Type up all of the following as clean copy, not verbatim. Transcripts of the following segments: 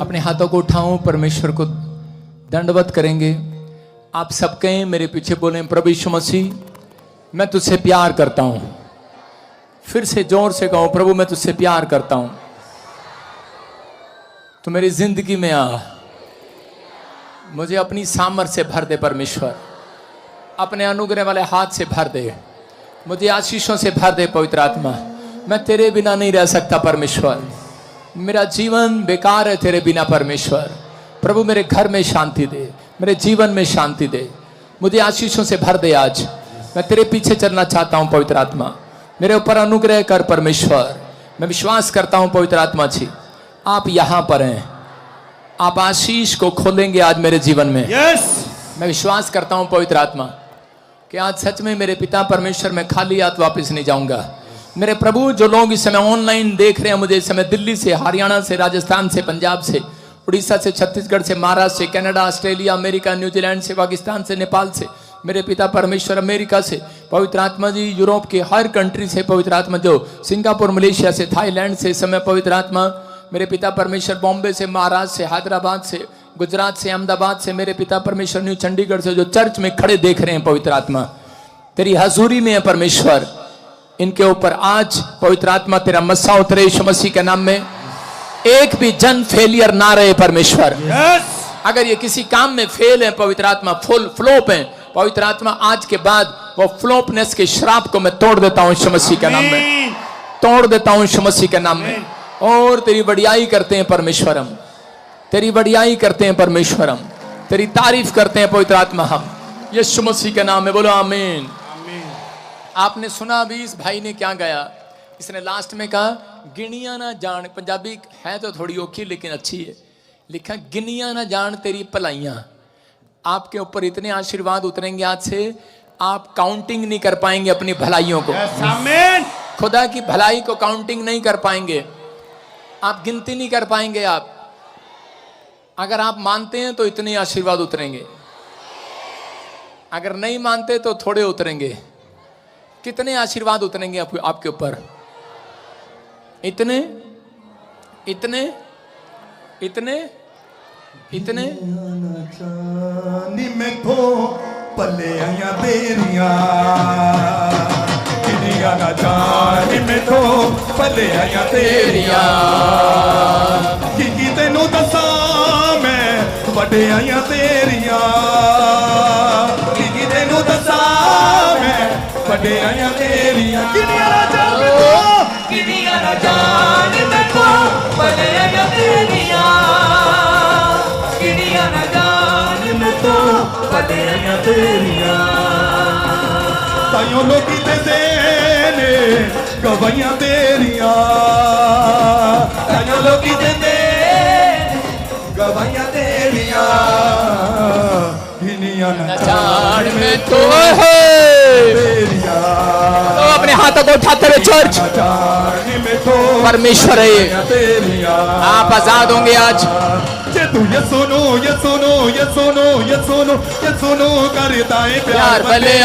अपने हाथों को उठाऊं, परमेश्वर को दंडवत करेंगे। आप सब कहें, मेरे पीछे बोलें, प्रभु यीशु मसीह मैं तुझसे प्यार करता हूं। फिर से जोर से कहो, प्रभु मैं तुझसे प्यार करता हूं, तो मेरी जिंदगी में आ, मुझे अपनी सामर्थ से भर दे परमेश्वर, अपने अनुग्रह वाले हाथ से भर दे, मुझे आशीषों से भर दे पवित्र आत्मा। मैं तेरे बिना नहीं रह सकता परमेश्वर, मेरा जीवन बेकार है तेरे बिना परमेश्वर। प्रभु मेरे घर में शांति दे, मेरे जीवन में शांति दे, मुझे आशीषों से भर दे। आज मैं तेरे पीछे चलना चाहता हूं पवित्र आत्मा, मेरे ऊपर अनुग्रह कर परमेश्वर। मैं विश्वास करता हूं पवित्र आत्मा जी, आप यहां पर हैं, आप आशीष को खोलेंगे आज मेरे जीवन में। मैं विश्वास करता हूं पवित्र आत्मा कि आज सच में मेरे पिता परमेश्वर में खाली हाथ वापस नहीं जाऊंगा। मेरे प्रभु, जो लोग इस समय ऑनलाइन देख रहे हैं मुझे इस समय, दिल्ली से, हरियाणा से, राजस्थान से, पंजाब से, उड़ीसा से, छत्तीसगढ़ से, महाराष्ट्र से, कनाडा, ऑस्ट्रेलिया, अमेरिका, न्यूजीलैंड से, पाकिस्तान से, नेपाल से, मेरे पिता परमेश्वर अमेरिका से, पवित्र आत्मा जी यूरोप के हर कंट्री से, पवित्र आत्मा जो सिंगापुर, मलेशिया से, थाईलैंड से, इस समय पवित्र आत्मा मेरे पिता परमेश्वर बॉम्बे से, महाराष्ट्र से, हैदराबाद से, गुजरात से, अहमदाबाद से, मेरे पिता परमेश्वर न्यू चंडीगढ़ से, जो चर्च में खड़े देख रहे हैं पवित्र आत्मा, तेरी हजूरी में है परमेश्वर, इनके ऊपर आज पवित्र आत्मा तेरा मस्सा उतरे यीशु मसीह के नाम में। एक भी जन फेलियर ना रहे परमेश्वर। अगर ये किसी काम में फेल है पवित्र आत्मा, फुल फ्लोप है पवित्र आत्मा, आज के बाद वो फ्लोपनेस के श्राप को मैं तोड़ देता हूं यीशु मसीह के नाम में, तोड़ देता हूं यीशु मसीह के नाम में। और तेरी बढ़ियाई करते हैं परमेश्वरम, तेरी बढ़ियाई करते हैं परमेश्वरम, तेरी तारीफ करते हैं पवित्र आत्मा हम यीशु मसीह के नाम में। बोलो आमीन। आपने सुना अभी इस भाई ने क्या गाया, इसने लास्ट में कहा गिनिया ना जान, पंजाबी है तो थोड़ी औखी लेकिन अच्छी है, लिखा गिनिया ना जान तेरी भलाइयां। आपके ऊपर इतने आशीर्वाद उतरेंगे आज से, आप काउंटिंग नहीं कर पाएंगे अपनी भलाइयों को। आमीन। खुदा की भलाई को काउंटिंग नहीं कर पाएंगे आप, गिनती नहीं कर पाएंगे आप। अगर आप मानते हैं तो इतने आशीर्वाद उतरेंगे, अगर नहीं मानते तो थोड़े उतरेंगे। कितने आशीर्वाद उतरेंगे आपके ऊपर? इतने इतने इतने इतने में तो पले आया तेरिया, ना जान में तो पले आया तेरिया, कि तेनू दसा मैं बड़े आया तेरिया, कि तेनू दसा मैं बड़े आया तेरिया। किनिया ना जान में तो, किनिया ना जान में तो बड़े आया तेरिया, किनिया ना जान में तो बड़े आया तेरिया। ताइयों लोगी ते देने गवाइयां तेरिया, ताइयों लोगी ते देने गवाइयां तेरिया, किनिया ना जान में तो तेरिया। तो अपने हाथों को उठाते हुए चर्च, परमेश्वर है ये, आप आजाद होंगे आज। तू ये सुनो ये सुनो ये सुनो ये सुनो ये सुनो करता है प्यार भले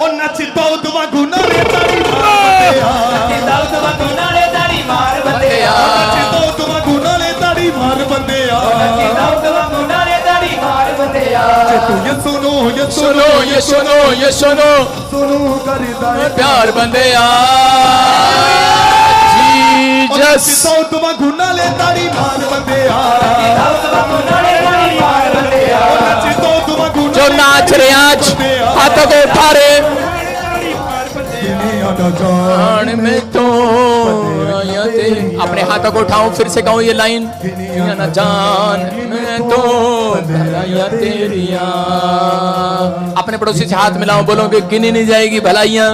ओ नच दाऊद वांगू नाले ताड़ी मार बंदेया, नच दाऊद वांगू नाले ताड़ी मार बंदेया, नच दाऊद वांगू नाले ताड़ी मार बंदेया, नच दाऊद वांगू नाले ताड़ी मार बंदेया। तू ये सुनो ये सुनो ये सुनो ये सुनो सुनो करता है प्यार बंदेया। जीसस दाऊद वांगू नाले ताड़ी मार बंदेया, दाऊद वांगू नाले ताड़ी मार बंदेया, नच दाऊद वांगू जो नाच रहे आज हाथों को उठा रहे, जान में तो अपने हाथों को उठाऊं, फिर से कहूं ये लाइन, ना जान में तो भलाइयां तेरिया। अपने पड़ोसी से हाथ मिलाओ, बोलो कि गिनी नहीं जाएगी भलाइयां।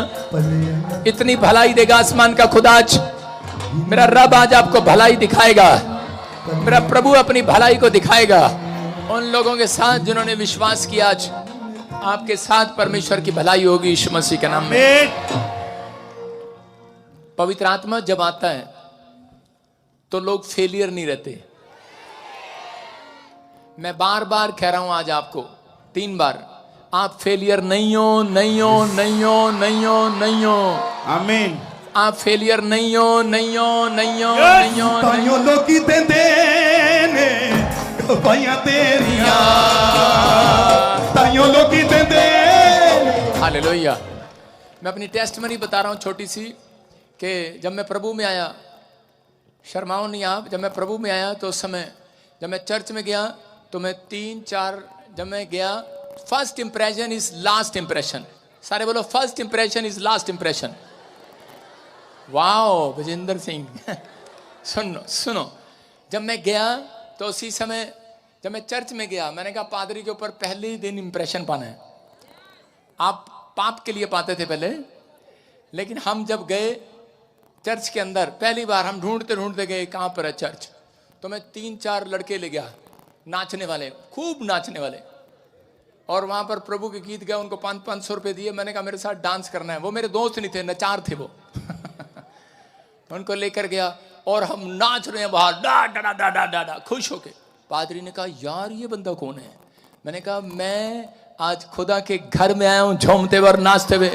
इतनी भलाई देगा आसमान का खुदा आज, मेरा रब आज आपको भलाई दिखाएगा, मेरा प्रभु अपनी भलाई को दिखाएगा उन लोगों के साथ जिन्होंने विश्वास किया। आज आपके साथ परमेश्वर की भलाई होगी यीशु मसीह के नाम में। पवित्र आत्मा जब आता है तो लोग फेलियर नहीं रहते। मैं बार बार कह रहा हूं आज आपको 3 बार, आप फेलियर नहीं हो, नहीं हो, नहीं हो, नहीं हो, नहीं हो। आमीन। आप फेलियर नहीं हो, नहीं हो, नहीं हो, नहीं हो, नहीं ਤਾਈਓ ਲੋਕੀ ਦਿੰਦੇ ਨੇ ਗਵਾਈਆਂ ਤੇਰੀਆਂ ਤਾਈਓ ਲੋਕੀ ਦਿੰਦੇ ਨੇ हालेलुया। मैं अपनी टेस्टमनी बता रहा हूँ छोटी सी, कि जब मैं प्रभु में आया, शर्माओ नहीं आप, जब मैं प्रभु में आया तो उस समय जब मैं चर्च में गया तो मैं 3-4 जब मैं गया, first impression is last impression. सारे बोलो first impression is last impression. Wow Vijender Singh सुनो सुनो, जब मैं गया तो उसी समय जब मैं चर्च में गया, मैंने कहा पादरी के ऊपर पहले ही दिन इंप्रेशन पाना है। आप पाप के लिए पाते थे पहले, लेकिन हम जब गए चर्च के अंदर पहली बार, हम ढूंढते ढूंढते गए कहाँ पर है चर्च, तो मैं 3-4 लड़के ले गया नाचने वाले, खूब नाचने वाले, और वहाँ पर प्रभु के गीत गए, उनको 500-500 रुपये दिए। मैंने कहा मेरे साथ डांस करना है। वो मेरे दोस्त नहीं थे, नचार थे वो उनको लेकर गया और हम नाच रहे हैं बाहर, डा डा डा डा डा डा खुश होके। पादरी ने कहा यार ये बंदा कौन है? मैंने कहा मैं आज खुदा के घर में आया हूँ झूमते हुए और नाचते हुए।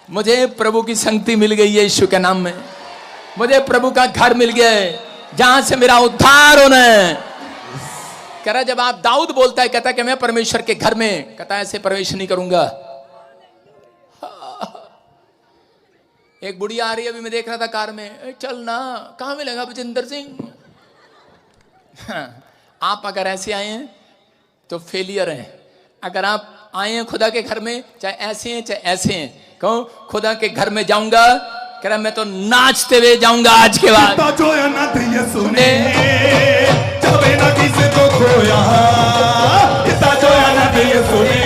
मुझे प्रभु की संगति मिल गई है यीशु के नाम में, मुझे प्रभु का घर मिल गया है जहां से मेरा उद्धार होना है। कह रहा जब आप दाऊद बोलता है, कहता है कि मैं परमेश्वर के घर में, कहता है ऐसे प्रवेश नहीं करूंगा। एक बुढ़िया आ रही है, अभी मैं देख रहा था कार में, चल ना, कहां मिलेगा विजेंद्र सिंह? आप अगर ऐसे आए हैं तो फेलियर हैं। अगर आप आए हैं खुदा के घर में, चाहे ऐसे हैं चाहे ऐसे हैं, कहो खुदा के घर में जाऊंगा, कह रहा मैं तो नाचते हुए जाऊंगा आज के बाद। ਕੀਤਾ ਜੋਇਆ ਨਾ ਦਿਏ ਸੁਨੇ ਜਾਵੇ ਨਾ ਕਿਸੇ ਤੋਂ ਖੋਇਆ ਕੀਤਾ ਜੋਇਆ ਨਾ ਦਿਏ ਸੁਨੇ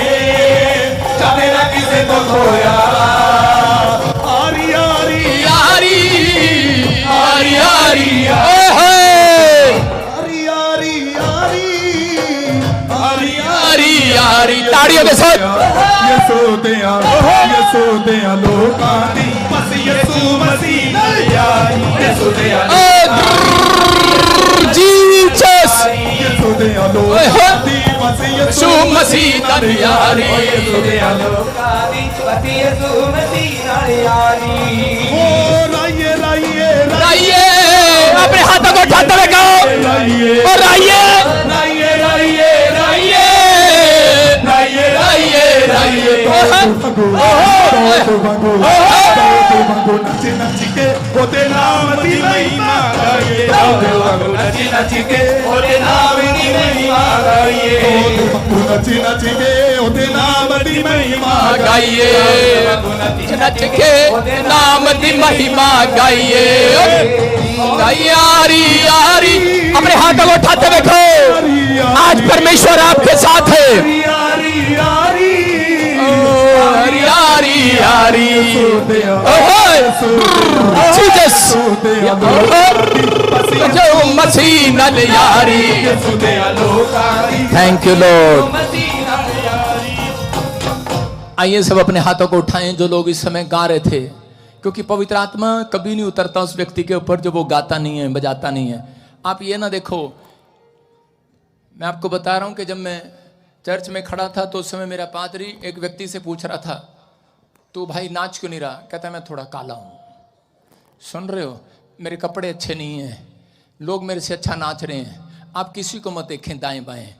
ਜਾਵੇ ਨਾ ਕਿਸੇ ਤੋਂ ਖੋਇਆ ਆਰੀ ਆਰੀ यारी यारी यारी ਆਰੀ ਆਰੀ ਆਰੀ ਆਰੀ यारी यारी ताड़ियों के साथ ਯਸੂ ਦਿਆਂ ਲੋਕਾਂ ਦੀ ਬਸ ਯਸੂ ਮਸੀਹ ਨਾਲ ਯਾਰੀ ਯਸੂ ਦਿਆਂ जीसस ਯਸੂ ਦਿਆਂ ਲੋਕਾਂ ਦੀ ਬਸ यीशु मसीह नाल यारी ਸੁਦਿਆ ਲੋਕਾਂ ਦੀ ਪਤੀ ਯਸੂ ਮਸੀਹ ਨਾਲ ਯਾਰੀ ਓ ਰਾਈਏ ਰਾਈਏ राइए अपने हाथों को उठाते हुए कहो ਰਾਈਏ और राइए ਰਾਈਏ ਰਾਈਏ ਰਾਈਏ राइए राइए राइए ਵਾਂਗੂ ਨੱਚ ਨੱਚ ਕੇ ਉਹਦੇ ਨਾਮ ਦੀ ਮਹਿਮਾ ਗਾਈਏ ਨੱਚ ਨੱਚ ਕੇ ਉਹਦੇ ਨਾਮ ਦੀ ਮਹਿਮਾ ਗਾਈਏ ਵਾਂਗੂ ਨੱਚ ਨੱਚ ਕੇ ਉਹਦੇ ਨਾਮ ਦੀ ਮਹਿਮਾ गाइए नच के नाम दी महिमा गाइए यारी यारी अपने हाथों को उठाते हुए कहो आज परमेश्वर आपके साथ है। यारी यारी यारी यारी जीसस जो मसीह नाल यारी। Thank you Lord. आइए सब अपने हाथों को उठाएं जो लोग इस समय गा रहे थे, क्योंकि पवित्र आत्मा कभी नहीं उतरता उस व्यक्ति के ऊपर जो वो गाता नहीं है, बजाता नहीं है। आप ये ना देखो, मैं आपको बता रहा हूं कि जब मैं चर्च में खड़ा था तो उस समय मेरा पादरी एक व्यक्ति से पूछ रहा था, तू भाई नाच क्यों नहीं रहा? कहता मैं थोड़ा काला हूं। सुन रहे हो, मेरे कपड़े अच्छे नहीं हैं, लोग मेरे से अच्छा नाच रहे हैं। आप किसी को मत देखें दाएं बाएं,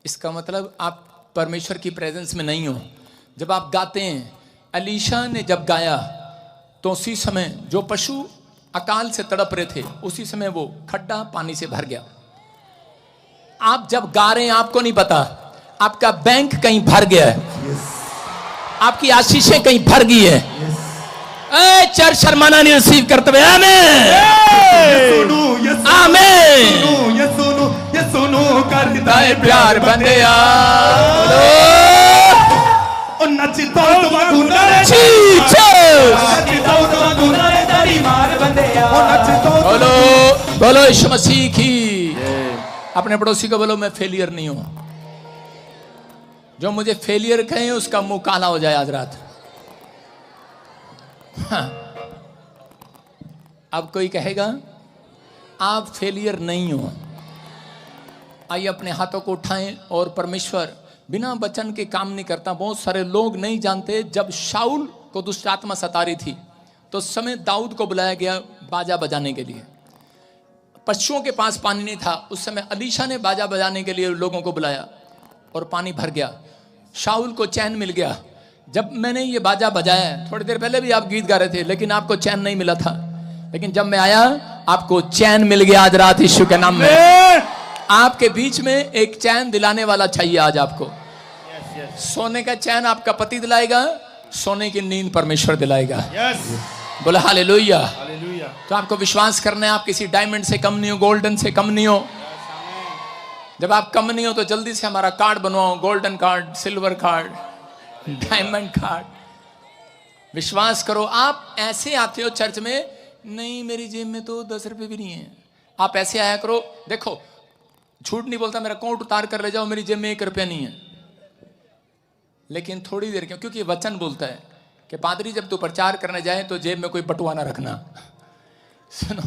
इसका मतलब आप परमेश्वर की प्रेजेंस में नहीं हो। जब आप गाते हैं, अलीशा ने जब गाया तो उसी समय जो पशु अकाल से तड़प रहे थे, उसी समय वो खड्डा पानी से भर गया। आप जब गा रहे हैं आपको नहीं पता, आपका बैंक कहीं भर गया है, आपकी आशीषें कहीं भर गई है। चर्च शर्माना नहीं रिसीव करते हुए आमीन यसूनु करदा है प्यार बंदिया नच दाऊद वांगू नारे ਨੱਚ ਦਾਊਦ ਵਾਂਗੂ ਨਾਰੇ ਤਾੜੀ ਮਾਰ ਬੰਦਿਆ बोलो बोलो यीशु मसीह की। अपने पड़ोसी को बोलो मैं फेलियर नहीं हूं। जो मुझे फेलियर कहे उसका मुंह काला हो जाए आज रात। हाँ। अब कोई कहेगा आप फेलियर नहीं हो। आइए अपने हाथों को उठाएं और परमेश्वर बिना वचन के काम नहीं करता। बहुत सारे लोग नहीं जानते, जब शाऊल को दुष्ट आत्मा सता रही थी, तो उस समय दाऊद को बुलाया गया बाजा बजाने के लिए। पशुओं के पास पानी नहीं था, उस समय अलीशा ने बाजा बजाने के लिए लोगों को बुलाया और पानी भर गया। शाऊल को चैन मिल गया। जब मैंने ये बाजा बजाया, थोड़ी देर पहले भी आप गीत गा रहे थे, लेकिन आपको चैन नहीं मिला था, लेकिन जब मैं आया आपको चैन मिल गया आज रात यीशु के नाम में। आपके बीच में एक चैन दिलाने वाला चाहिए आज आपको। सोने का चैन आपका पति दिलाएगा, सोने की नींद परमेश्वर दिलाएगा। बोला हालेलुया। तो आपको विश्वास करना है, आप किसी डायमंड से कम नहीं हो, गोल्डन से कम नहीं हो। जब आप कम नहीं हो तो जल्दी से हमारा कार्ड बनवाओ, golden card, silver card, diamond card. विश्वास करो। आप ऐसे आते हो चर्च में, नहीं मेरी जेब में तो 10 रुपए भी नहीं है। आप ऐसे आया करो, देखो झूठ नहीं बोलता, मेरा कोट उतार कर ले जाओ, मेरी जेब में 1 रुपया नहीं है। लेकिन थोड़ी देर क्यों, क्योंकि वचन बोलता है कि पादरी जब तू प्रचार करने जाए तो जेब में कोई बटुआ ना रखना। सुनो,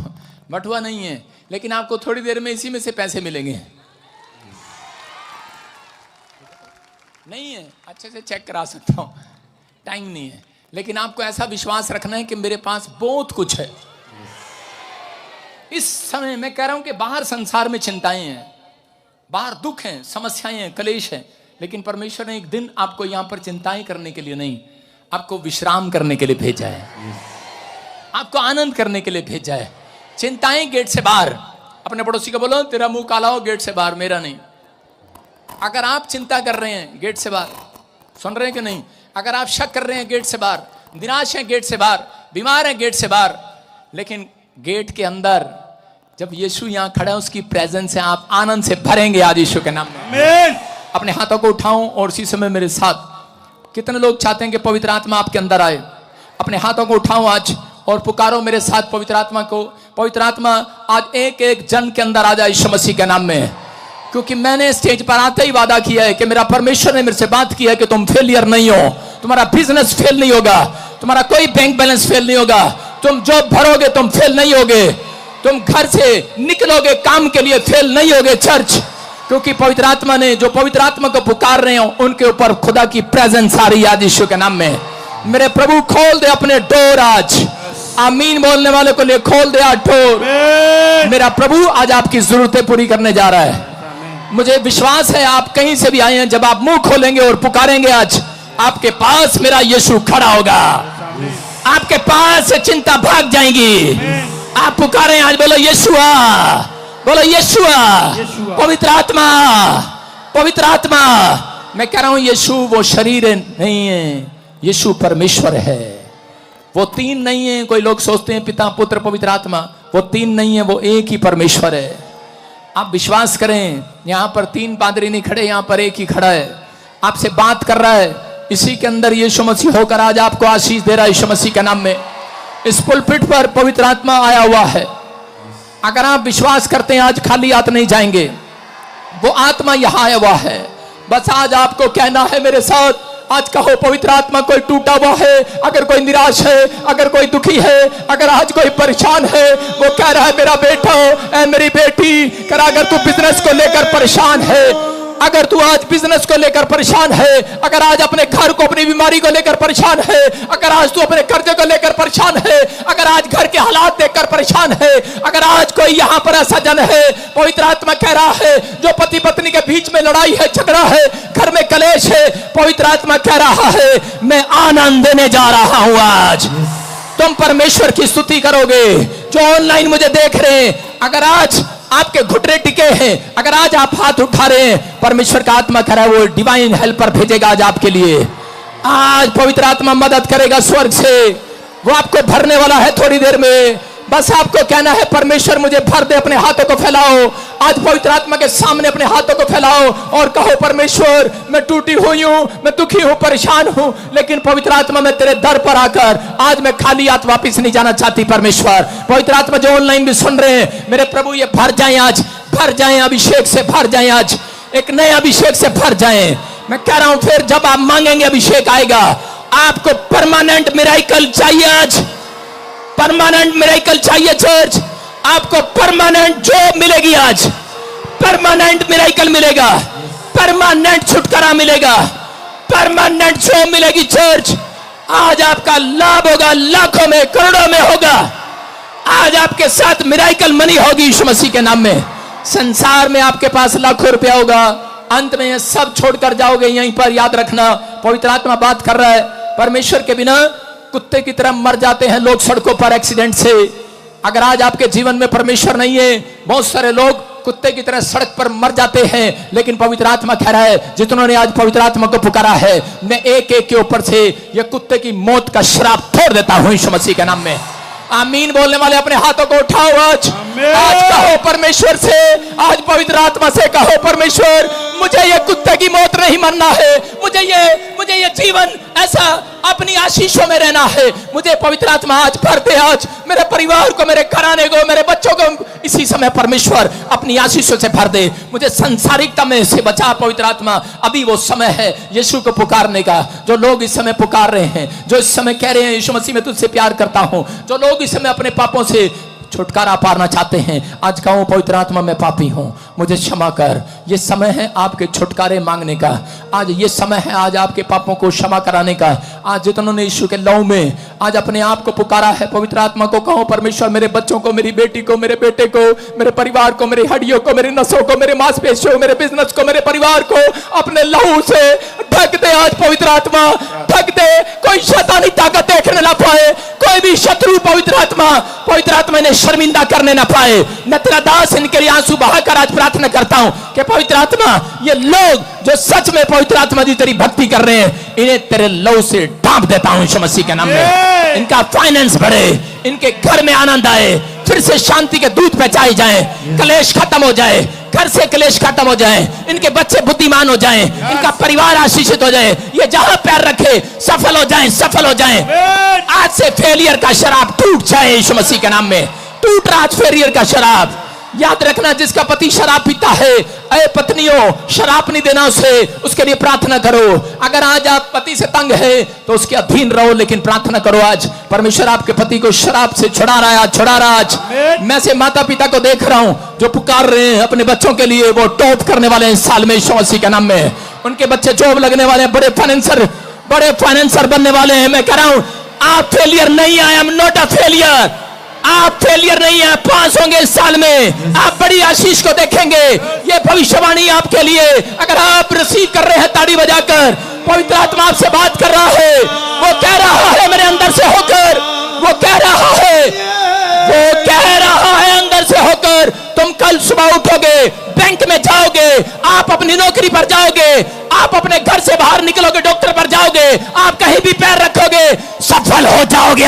बटुआ नहीं है, लेकिन आपको थोड़ी देर में इसी में से पैसे मिलेंगे। नहीं है, अच्छे से चेक करा सकता हूं, टाइम नहीं है, लेकिन आपको ऐसा विश्वास रखना है कि मेरे पास बहुत कुछ है। इस समय मैं कह रहा हूं कि बाहर संसार में चिंताएं हैं, बाहर दुख हैं, समस्याएं हैं, कलेश हैं, लेकिन परमेश्वर ने एक दिन आपको यहां पर चिंताएं करने के लिए नहीं, आपको विश्राम करने के लिए भेजा है, आपको आनंद करने के लिए भेजा है। चिंताएं गेट से बाहर। अपने पड़ोसी को बोलो तेरा मुंह काला हो गेट से बाहर, मेरा नहीं। अगर आप चिंता कर रहे हैं गेट से बाहर, सुन रहे हैं कि नहीं? अगर आप शक कर रहे हैं गेट से बाहर, निराश हैं गेट से बाहर, बीमार हैं गेट से बाहर, लेकिन गेट के अंदर जब यीशु यहां खड़ा है, उसकी प्रेजेंस है, आप आनंद से भरेंगे आज यीशु के नाम में। अपने हाथों को उठाऊं और इसी समय मेरे साथ कितने लोग चाहते हैं कि पवित्र आत्मा आपके अंदर आए? अपने हाथों को उठाऊं आज और पुकारो मेरे साथ पवित्र आत्मा को। पवित्र आत्मा आज एक एक जन के अंदर आ जाए यीशु मसीह के नाम में। क्योंकि मैंने स्टेज पर आते ही वादा किया है कि मेरा परमेश्वर ने मेरे से बात किया है कि तुम फेलियर नहीं हो, तुम्हारा बिजनेस फेल नहीं होगा, तुम्हारा कोई बैंक बैलेंस फेल नहीं होगा, तुम जॉब भरोगे तुम फेल नहीं होगे, तुम घर से निकलोगे काम के लिए फेल नहीं होगे चर्च। क्योंकि पवित्र आत्मा ने, जो पवित्र आत्मा को पुकार रहे हो उनके ऊपर खुदा की प्रेजेंस आ रही है आज यीशु के नाम में। मेरे प्रभु खोल दे अपने डोर आज, आमीन बोलने वाले को लिए खोल दे आज डोर। मेरा प्रभु आज आपकी जरूरतें पूरी करने जा रहा है। मुझे विश्वास है आप कहीं से भी आए हैं, जब आप मुंह खोलेंगे और पुकारेंगे आज, आपके पास मेरा यीशु खड़ा होगा, आपके पास से चिंता भाग जाएंगी। आप पुकारें आज, बोलो यीशुआ, बोलो यीशुआ। पवित्र आत्मा, पवित्र आत्मा। मैं कह रहा हूं यीशु वो शरीर नहीं है, यीशु परमेश्वर है। वो तीन नहीं है। कोई लोग सोचते हैं पिता पुत्र पवित्र आत्मा, वो तीन नहीं है, वो एक ही परमेश्वर है। आप विश्वास करें, यहां पर 3 पादरी नहीं खड़े, यहां पर एक ही खड़ा है, आपसे बात कर रहा है। इसी के अंदर यीशु मसीह होकर आज आपको आशीष दे रहा है यीशु मसीह के नाम में। इस पुलपिट पर पवित्र आत्मा आया हुआ है। अगर आप विश्वास करते हैं आज खाली हाथ नहीं जाएंगे, वो आत्मा यहां आया हुआ है। बस आज आपको कहना है मेरे साथ, आज कहो पवित्र आत्मा, कोई टूटा हुआ है, अगर कोई निराश है, अगर कोई दुखी है, अगर आज कोई परेशान है, वो कह रहा है मेरा बेटा ऐ मेरी बेटी, कर अगर तू बिजनेस को लेकर परेशान है, अगर तू आज बिजनेस को लेकर परेशान है, अगर आज अपने घर को, अपनी बीमारी को लेकर परेशान है, अगर आज तू अपने कर्जे को लेकर परेशान है, अगर आज घर के हालात देखकर परेशान है, अगर आज कोई यहाँ पर ऐसा जन है, पवित्र आत्मा कह रहा है जो पति पत्नी के बीच में लड़ाई है, झगड़ा है, घर में कलेश है, पवित्र आत्मा कह रहा है मैं आनंद देने जा रहा हूं। आज तुम परमेश्वर की स्तुति करोगे। जो ऑनलाइन मुझे देख रहे हैं, अगर आज आपके घुटने टिके हैं, अगर आज आप हाथ उठा रहे हैं, परमेश्वर का आत्मा कह रहा है वो डिवाइन हेल्पर भेजेगा आज आपके लिए। आज पवित्र आत्मा मदद करेगा स्वर्ग से, वो आपको भरने वाला है थोड़ी देर में। बस आपको कहना है परमेश्वर मुझे भर दे। अपने हाथों को फैलाओ आज पवित्र आत्मा के सामने, अपने हाथों को फैलाओ और कहो परमेश्वर मैं टूटी हुई हूं, मैं दुखी हूं, परेशान हूं, लेकिन पवित्र आत्मा मैं तेरे दर पर आकर आज मैं खाली हाथ वापिस नहीं जाना चाहती। परमेश्वर पवित्र आत्मा जो ऑनलाइन भी सुन रहे हैं, मेरे प्रभु ये भर जाए आज, भर जाए अभिषेक से, भर जाए आज, एक नए अभिषेक से भर जाए। मैं कह रहा हूं फिर जब आप मांगेंगे अभिषेक आएगा। आपको परमानेंट मिरेकल चाहिए आज, परमानेंट मिरेकल चाहिए चर्च। आपको परमानेंट जॉब मिलेगी आज, परमानेंट मिरेकल मिलेगा, परमानेंट छुटकारा मिलेगा, परमानेंट जॉब मिलेगी चर्च। आज आपका लाभ होगा, लाखों में करोड़ों में होगा। आज आपके साथ मिराकल मनी होगी यीशु मसीह के नाम में। संसार में आपके पास लाखों रुपया होगा, अंत में ये सब छोड़कर जाओगे। यहीं पर याद रखना, पवित्र आत्मा बात कर रहा है। परमेश्वर के बिना कुत्ते की तरह मर जाते हैं लोग सड़कों पर एक्सीडेंट से। अगर आज आपके जीवन में परमेश्वर नहीं है, बहुत सारे लोग कुत्ते की तरह सड़क पर मर जाते हैं। लेकिन पवित्र आत्मा कह रहा है, जिन्होंने आज पवित्र आत्मा को पुकारा है, मैं एक एक के ऊपर से ये कुत्ते की मौत का श्राप तोड़ देता हूं यीशु मसीह के नाम में। आमीन बोलने वाले अपने हाथों को उठाओ। आज कहो परमेश्वर से, आज पवित्र आत्मा से कहो, परमेश्वर मुझे ये कुत्ते की मौत नहीं मरना है। मुझे ये जीवन ऐसा अपनी आशीषों में रहना है। मुझे पवित्र आत्मा आज भर दे। आज मेरे परिवार को, मेरे घराने को, मेरे बच्चों को इसी समय परमेश्वर अपनी आशीषों से भर दे। मुझे संसारिकता में से बचा पवित्र आत्मा। अभी वो समय है यीशु को पुकारने का। जो लोग इस समय पुकार रहे हैं, जो इस समय कह रहे हैं यीशु मसीह मैं तुझसे प्यार करता हूं, जो लोग इस समय अपने पापों से छुटकारा पाना चाहते हैं, आज कहूं पवित्र आत्मा मैं पापी हूं, मुझे क्षमा कर। ये समय है आपके छुटकारे मांगने का। आज ये समय है आज आपके पापों को क्षमा कराने का। आज जितनों ने यीशु के लहू में आज अपने आप को पुकारा है, पवित्र आत्मा को कहो परमेश्वर मेरे बच्चों को, मेरी बेटी को, मेरे बेटे को, मेरे परिवार को, मेरी हड्डियों को, मेरी नसों को, मेरे मांसपेशियों को, मेरे बिजनेस को, मेरे परिवार को अपने लहू से ढक दे। आज पवित्र आत्मा ढक दे, कोई शैतानी ताकत देखने ना पाए, कोई भी शत्रु पवित्र आत्मा ने शर्मिंदा करने ना पाए। मैं तेरा दास इनके लिए आंसू बहाकर आज प्रार्थना करता हूं कि पवित्र आत्मा ये लोग जो सच में पवित्र आत्मा जी तेरी भक्ति कर रहे हैं, इन्हें तेरे लहू से ढांप देता हूं यीशु मसीह के नाम में। इनका फाइनेंस बढ़े, इनके घर में आनंद आए, फिर से शांति के दूत पहुंचाए जाए, कलेश खत्म हो जाए, घर से कलेश खत्म हो जाए, इनके बच्चे बुद्धिमान हो जाएं, इनका परिवार आशीषित हो जाए, ये जहां पैर रखे सफल हो जाएं, सफल हो जाएं। आज से फेलियर का शराब टूट जाए यीशु मसीह के नाम में। टूट रहा आज फेलियर का शराब। याद रखना, जिसका पति शराब पीता है, अरे पत्नियों शराब नहीं देना उसे, उसके लिए प्रार्थना करो। अगर आज आप पति से तंग है तो उसके अधीन रहो, लेकिन प्रार्थना करो। आज परमेश्वर आपके पति को शराब से छुड़ा रहा है, आज छुड़ा रहा। आज मैं से माता पिता को देख रहा हूं जो पुकार रहे हैं अपने बच्चों के लिए, वो टॉप करने वाले हैं इस साल में यीशु मसीह के नाम में। उनके बच्चे जॉब लगने वाले हैं, बड़े फाइनेंसर बनने वाले हैं। मैं कह रहा हूं आप फेलियर नहीं है, I am not a failure. आप फेलियर नहीं है, पास होंगे इस साल में, आप बड़ी आशीष को देखेंगे। ये भविष्यवाणी आपके लिए, अगर आप रिसीव कर रहे हैं ताड़ी बजाकर, पवित्र आत्मा आपसे बात कर रहा है। वो कह रहा है मेरे अंदर से होकर, वो कह रहा है अंदर से होकर, तुम कल सुबह उठोगे, बैंक में जाओगे, आप अपनी नौकरी पर जाओगे, आप अपने घर से बाहर निकलोगे, डॉक्टर पर जाओगे, आप कहीं भी पैर रखोगे, सफल हो जाओगे।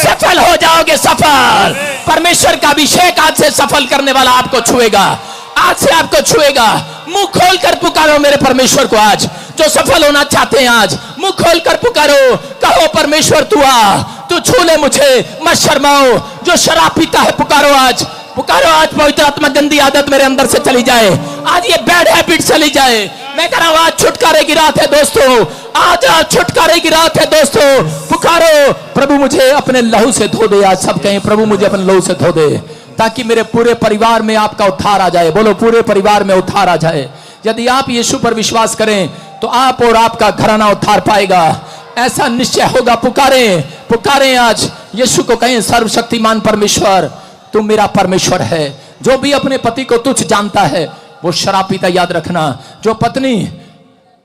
सफल हो जाओगे, सफल। परमेश्वर का अभिषेक आज से सफल करने वाला आपको छुएगा, आज से आपको छुएगा। मुंह खोलकर पुकारो मेरे परमेश्वर को। आज जो सफल होना चाहते हैं, आज मुंह खोलकर पुकारो, कहो परमेश्वर तू आ, तू छू ले मुझे, मत शर्माओ। जो शराब पीता है पुकारो, आज पुकारो। आज पवित्र आत्मा गंदी आदत मेरे अंदर से चली जाए, आज ये बैड हैबिट चली जाए। मैं कह रहा हूं आज छुटकारे की रात है दोस्तों, आज छुटकारे की रात है दोस्तों। पुकारो, प्रभु मुझे अपने लहू से धो दे। आज सब कहें प्रभु मुझे अपने लहू से धो दे, ताकि मेरे पूरे परिवार में आपका उद्धार आ जाए। बोलो पूरे परिवार में उद्धार आ जाए। यदि आप यीशु पर विश्वास करें तो आप और आपका घराना उद्धार पाएगा, ऐसा निश्चय होगा। पुकारें आज यीशु को, कहें सर्वशक्तिमान परमेश्वर तू मेरा परमेश्वर है। जो भी अपने पति को तुच्छ जानता है वो शराब पीता। याद रखना, जो पत्नी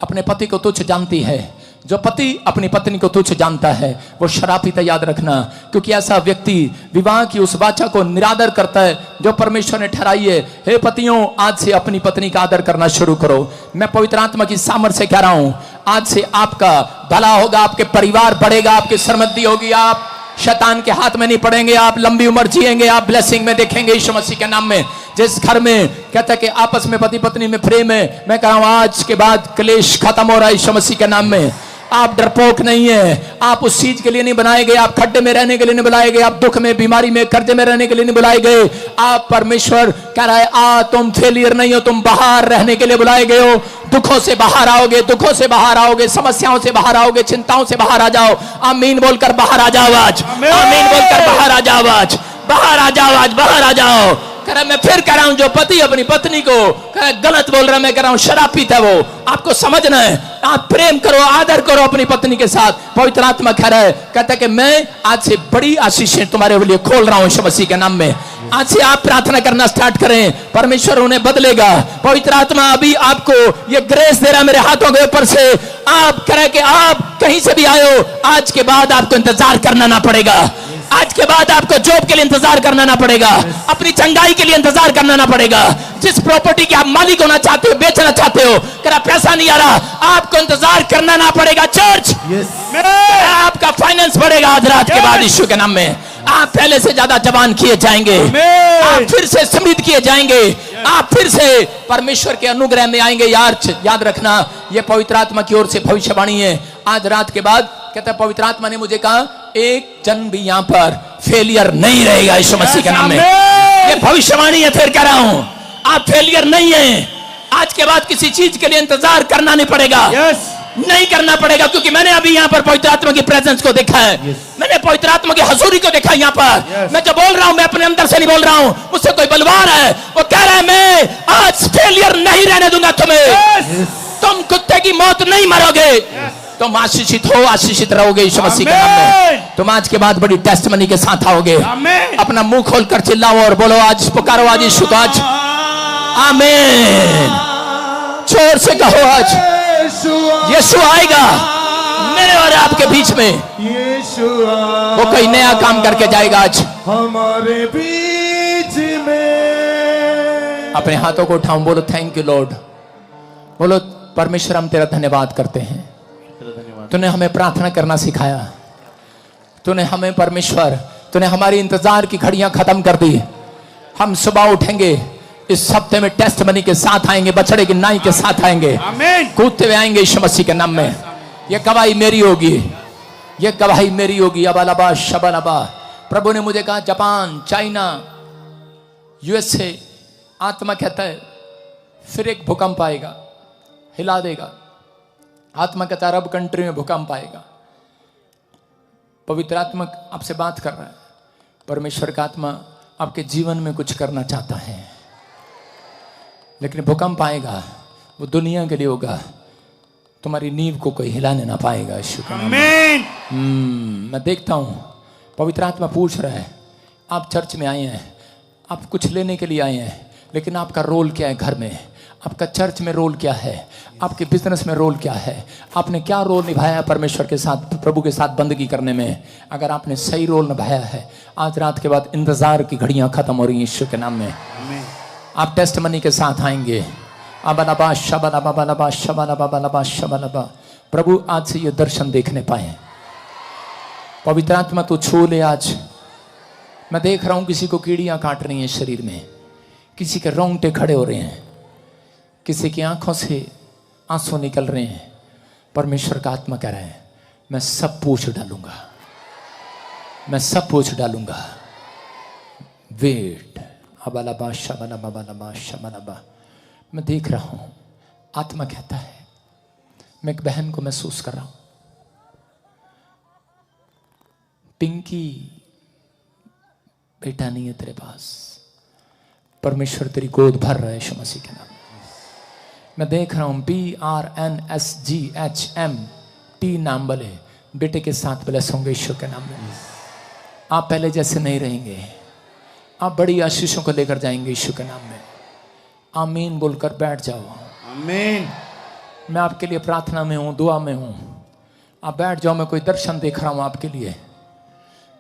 अपने पति को तुच्छ जानती है, जो पति अपनी पत्नी को तुच्छ जानता है, वो शराब पीता। याद रखना, क्योंकि ऐसा व्यक्ति विवाह की उस वाचा को निरादर करता है जो परमेश्वर ने ठहराई है। हे पतियों, आज से अपनी पत्नी का आदर करना शुरू करो। मैं पवित्र आत्मा की सामर्थ्य से कह रहा हूं, आज से आपका भला होगा, आपके परिवार बढ़ेगा, आपकी समृद्धि होगी, आप शैतान के हाथ में नहीं पड़ेंगे, आप लंबी उम्र जिएंगे, आप ब्लेसिंग में देखेंगे यीशु मसीह के नाम में। जिस घर में कहता है कि आपस में पति पत्नी में प्रेम है, मैं कह रहा हूं आज के बाद क्लेश खत्म हो रहा है यीशु मसीह के नाम में। आप डरपोक नहीं है, आप उस चीज के लिए नहीं बनाए गए, आप खड्डे में रहने के लिए नहीं बुलाए गए, आप दुख में, बीमारी में, कर्जे में रहने के लिए नहीं बुलाए गए। आप परमेश्वर कह रहा है तुम फेलियर नहीं हो, तुम बाहर रहने के लिए बुलाए गए हो। दुखों से बाहर आओगे, दुखों से बाहर आओगे, समस्याओं से बाहर आओगे, चिंताओं से बाहर आ जाओ। आमीन बोलकर बाहर आ जाओ आज, आमीन बोलकर बाहर आ जाओ आज, बाहर आ जाओ आज, बाहर आ जाओ। रहा मैं फिर कह रहा हूं, जो पति अपनी पत्नी को गलत बोल रहा है, मैं कह रहा हूं शराब पीता है वो, आपको समझना है। आप प्रेम करो, आदर करो अपनी पत्नी के साथ। पवित्र आत्मा कह रहा है, कहता है कि मैं आज से बड़ी आशीषें तुम्हारे लिए खोल रहा हूं यीशु मसीह के नाम में। आज से आप प्रार्थना करना स्टार्ट करें, परमेश्वर उन्हें बदलेगा। पवित्र आत्मा अभी आपको ये ग्रेस दे रहा है मेरे हाथों के ऊपर से। आप करें कि आप कहीं से भी आए हो, आज के बाद आपको इंतजार करना ना पड़ेगा। आज के बाद आपको जॉब के लिए इंतजार करना ना पड़ेगा, अपनी चंगाई के लिए इंतजार करना ना पड़ेगा। जिस प्रॉपर्टी के आप मालिक होना चाहते हो, बेचना चाहते हो, तेरा पैसा नहीं आ रहा, आपको इंतजार करना ना पड़ेगा। चर्च आपका फाइनेंस बढ़ेगा आज रात के बाद यीशु के नाम में। आप पहले से ज्यादा जवान किए जाएंगे, आप फिर से समृद्ध किए जाएंगे, आप फिर से परमेश्वर के अनुग्रह में आएंगे। याद रखना, यह पवित्र आत्मा की ओर से भविष्यवाणी है। आज रात के बाद कहता है, पवित्र आत्मा ने मुझे कहा एक जन भी यहां पर फेलियर नहीं रहेगा यीशु मसीह के नाम में। ये भविष्यवाणी है, फिर कह रहा हूं, आप फेलियर नहीं है। आज के बाद किसी चीज के लिए इंतजार करना नहीं पड़ेगा, नहीं करना पड़ेगा, क्योंकि मैंने अभी यहाँ पर पवित्र आत्मा की प्रेजेंस को देखा है। मैंने पवित्र आत्मा की हजूरी को देखा है यहाँ पर। मैं जो बोल रहा हूं, मैं अपने अंदर से नहीं बोल रहा हूं, मुझसे कोई बलवान है, वो कह रहा है मैं आज फेलियर नहीं रहने दूंगा तुम्हें। तुम कुत्ते की मौत नहीं मरोगे, तुम आशीषित हो, आशीषित रहोगे यीशु मसीह के नाम में। तुम आज के बाद बड़ी टेस्टमनी के साथ आओगे। अपना मुंह खोलकर चिल्लाओ और बोलो, आज पुकारो आज यीशु को, आज आमीन। जोर से कहो, आज यीशु आएगा मेरे और आपके बीच में। वो कोई नया काम करके जाएगा आज हमारे बीच में। अपने हाथों को उठाऊं, बोलो थैंक यू लॉर्ड। बोलो परमेश्वर, हम तेरा धन्यवाद करते हैं। तूने हमें प्रार्थना करना सिखाया, तूने हमें परमेश्वर, तूने हमारी इंतजार की घड़ियां खत्म कर दी। हम सुबह उठेंगे, इस हफ्ते में टेस्ट मनी के साथ आएंगे, बछड़े की नाई के साथ आएंगे, कूदते हुए आएंगे यीशु मसीह के नाम में। यह गवाही मेरी होगी, यह गवाही मेरी होगी। अबालबा शबालबा। प्रभु ने मुझे कहा जापान, चाइना, यूएसए, आत्मा कहता है फिर एक भूकंप आएगा, हिला देगा। आत्मा कहता है अरब कंट्री में भूकंप आएगा। पवित्र आत्मा आपसे बात कर रहा है। परमेश्वर का आत्मा आपके जीवन में कुछ करना चाहता है, लेकिन भूकंप आएगा, वो दुनिया के लिए होगा, तुम्हारी नींव को कोई हिलाने ना पाएगा यीशु के नाम में। मैं देखता हूं पवित्र आत्मा पूछ रहा है, आप चर्च में आए हैं, आप कुछ लेने के लिए आए हैं, लेकिन आपका रोल क्या है घर में, आपका चर्च में रोल क्या है, आपके बिजनेस में रोल क्या है, आपने क्या रोल निभाया परमेश्वर के साथ, प्रभु के साथ बंदगी करने में। अगर आपने सही रोल निभाया है, आज रात के बाद इंतजार की घड़ियां खत्म हो रही हैं यीशु के नाम में। आप टेस्ट मनी के साथ आएंगे। अबलबा शबलबा बलबा शबलबा बलबा शबलबा। प्रभु आज से ये दर्शन देखने पाए। पवित्र आत्मा तू छू ले आज। मैं देख रहा हूं किसी को कीड़ियां काट रही हैं शरीर में, किसी के रोंगटे खड़े हो रहे हैं, किसी की आंखों से आंसू निकल रहे हैं। परमेश्वर का आत्मा कह रहा है मैं सब पूछ डालूंगा, मैं सब पूछ डालूंगा। वेट। अबलबा शबलबा बलबा शबलबा। मैं देख रहा हूं, आत्मा कहता है मैं एक बहन को महसूस कर रहा हूं। पिंकी, बेटा नहीं है तेरे पास, परमेश्वर तेरी गोद भर रहा है यीशु मसीह के नाम। मैं देख रहा हूं BRNSGHMT नाम वाले बेटे के साथ ब्लेस होंगे यीशु के नाम में। आप पहले जैसे नहीं रहेंगे, आप बड़ी आशीषों को लेकर जाएंगे यीशु के नाम में। आमीन बोलकर बैठ जाओ। आमीन। मैं आपके लिए प्रार्थना में हूं, दुआ में हूं। आप बैठ जाओ। मैं कोई दर्शन देख रहा हूं आपके लिए।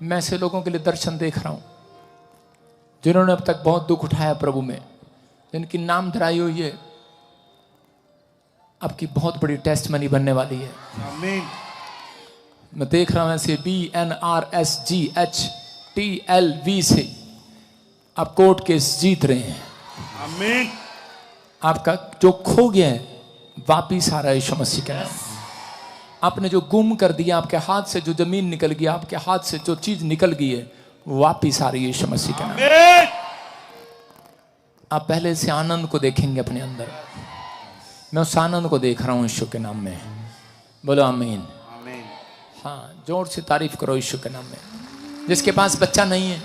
मैं ऐसे लोगों के लिए दर्शन देख रहा हूं जिन्होंने अब तक बहुत दुख उठाया प्रभु में, जिनकी नाम धराई हुई है। आपकी बहुत बड़ी टेस्ट मनी बनने वाली है। आमीन। मैं देख रहा हूं ऐसे BNRSGHTLV से आप कोर्ट केस जीत रहे हैं। आमीन। आपका जो खो गया है वापिस आ रहा है यीशु मसीह के नाम। आपने जो गुम कर दिया, आपके हाथ से जो जमीन निकल गई, आपके हाथ से जो चीज निकल गई है वापिस आ रही है यीशु मसीह के नाम। आप पहले से आनंद को देखेंगे अपने अंदर। मैं उस आनंद को देख रहा हूं यीशु के नाम में। बोलो आमीन। आमीन। हाँ, जोर से तारीफ करो यीशु के नाम में। जिसके पास बच्चा नहीं है,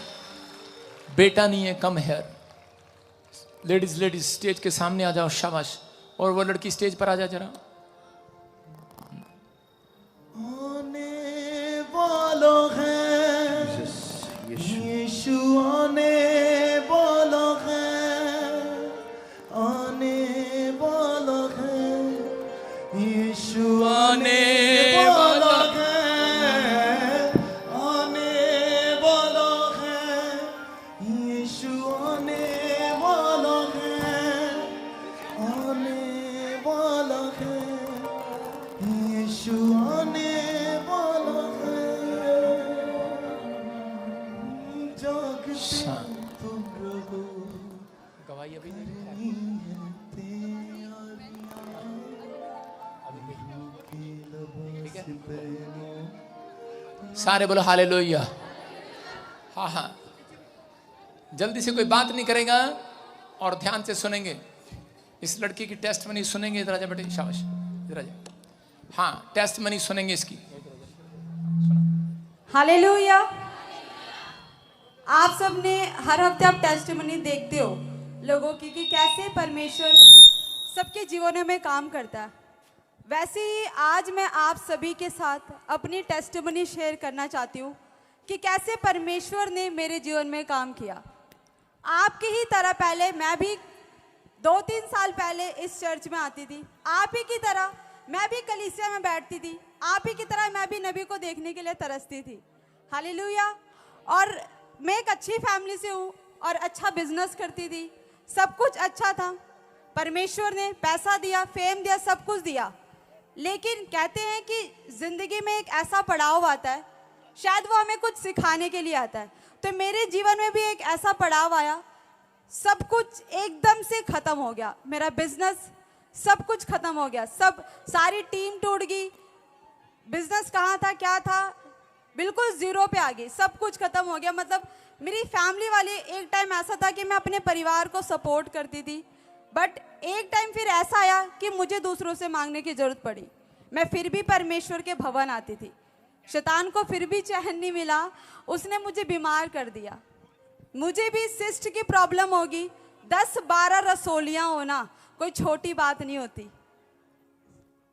बेटा नहीं है, कम है, लेडीज स्टेज के सामने आ जाओ, शाबाश। और वो लड़की स्टेज पर आ जा जरा। आने वाला है यीशु, आने वाला है, आने वाला है यीशु, आने वाला है, आने वाला है यीशु, आने वाला है, आने वाला है यीशु, आने वाला है। जागते तुम रहो, गवाही अभी नहीं सारे बोलो हालेलुया। हाँ हाँ, जल्दी से कोई बात नहीं करेगा और ध्यान से सुनेंगे। इस लड़की की टेस्ट मनी सुनेंगे। इधर आजा बेटे, शाबाश, इधर आजा। हाँ, टेस्ट मनी सुनेंगे इसकी। हालेलुया। आप सबने हर हफ्ते आप टेस्टिमनी देखते हो लोगों की कि कैसे परमेश्वर सबके जीवनों में काम करता है। वैसे ही आज मैं आप सभी के साथ अपनी टेस्टिमनी शेयर करना चाहती हूँ कि कैसे परमेश्वर ने मेरे जीवन में काम किया। आपकी ही तरह पहले मैं भी 2-3 साल पहले इस चर्च में आती थी। आप ही की तरह मैं भी कलीसिया में बैठती थी। आप ही की तरह मैं भी नबी को देखने के लिए तरसती थी। हालेलुया। और मैं एक अच्छी फैमिली से हूँ और अच्छा बिजनेस करती थी, सब कुछ अच्छा था। परमेश्वर ने पैसा दिया, फेम दिया, सब कुछ दिया। लेकिन कहते हैं कि जिंदगी में एक ऐसा पड़ाव आता है, शायद वो हमें कुछ सिखाने के लिए आता है। तो मेरे जीवन में भी एक ऐसा पड़ाव आया, सब कुछ एकदम से खत्म हो गया। मेरा बिजनेस सब कुछ खत्म हो गया, सारी टीम टूट गई। बिजनेस कहाँ था, क्या था, बिल्कुल जीरो पे आ गई, सब कुछ खत्म हो गया। मतलब मेरी फैमिली वाली, एक टाइम ऐसा था कि मैं अपने परिवार को सपोर्ट करती थी, बट एक टाइम फिर ऐसा आया कि मुझे दूसरों से मांगने की जरूरत पड़ी। मैं फिर भी परमेश्वर के भवन आती थी, शैतान को फिर भी चैन नहीं मिला, उसने मुझे बीमार कर दिया। मुझे भी सिस्ट की प्रॉब्लम होगी। 10-12 रसोलियाँ होना कोई छोटी बात नहीं होती।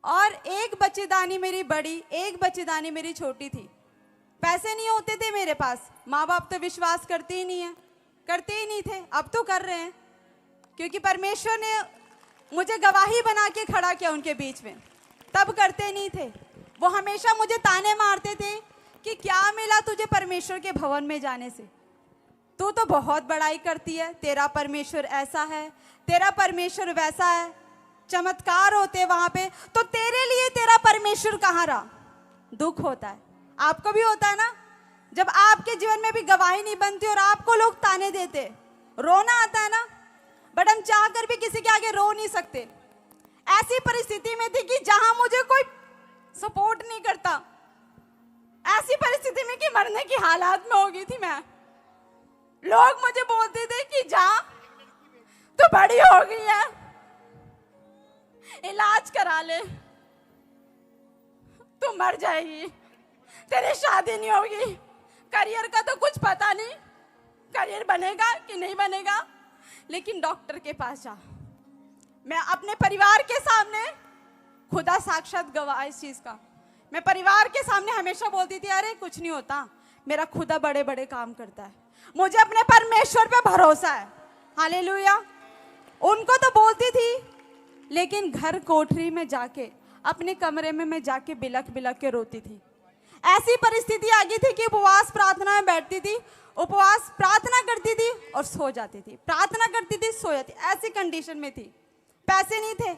और एक बच्चेदानी मेरी बड़ी, एक बच्चेदानी मेरी छोटी थी। पैसे नहीं होते थे मेरे पास, माँ बाप तो विश्वास करते ही नहीं है, करते ही नहीं थे। अब तो कर रहे हैं, क्योंकि परमेश्वर ने मुझे गवाही बना के खड़ा किया उनके बीच में। तब करते नहीं थे, वो हमेशा मुझे ताने मारते थे कि क्या मिला तुझे परमेश्वर के भवन में जाने से, तू तो बहुत बड़ाई करती है, तेरा परमेश्वर ऐसा है, तेरा परमेश्वर वैसा है, चमत्कार होते वहां पे, तो तेरे लिए तेरा परमेश्वर कहाँ रहा। दुख होता है, आपको भी होता है ना, जब आपके जीवन में भी गवाही नहीं बनती और आपको लोग ताने देते, रोना आता है ना। बट हम चाह कर भी किसी के आगे रो नहीं सकते। ऐसी परिस्थिति में थी कि जहां मुझे कोई सपोर्ट नहीं करता, ऐसी परिस्थिति में कि मरने की हालात में हो गई थी मैं। लोग मुझे बोलते थे कि जा, तू बड़ी हो गई है, इलाज करा ले, तू मर जाएगी, तेरी शादी नहीं होगी, करियर का तो कुछ पता नहीं, करियर बनेगा कि नहीं बनेगा, लेकिन डॉक्टर के पास जा। मैं अपने परिवार के सामने, खुदा साक्षात गवाह इस चीज का, मैं परिवार के सामने हमेशा बोलती थी अरे कुछ नहीं होता, मेरा खुदा बड़े बड़े काम करता है, मुझे अपने परमेश्वर पे भरोसा है। हालेलुया। उनको तो बोलती थी, लेकिन घर कोठरी में जाके, अपने कमरे में मैं जाके बिलख बिलख के रोती थी। ऐसी परिस्थिति आ गई थी कि उपवास प्रार्थना में बैठती थी, उपवास प्रार्थना करती थी और सो जाती थी, प्रार्थना करती थी सो जाती, ऐसी कंडीशन में थी। पैसे नहीं थे,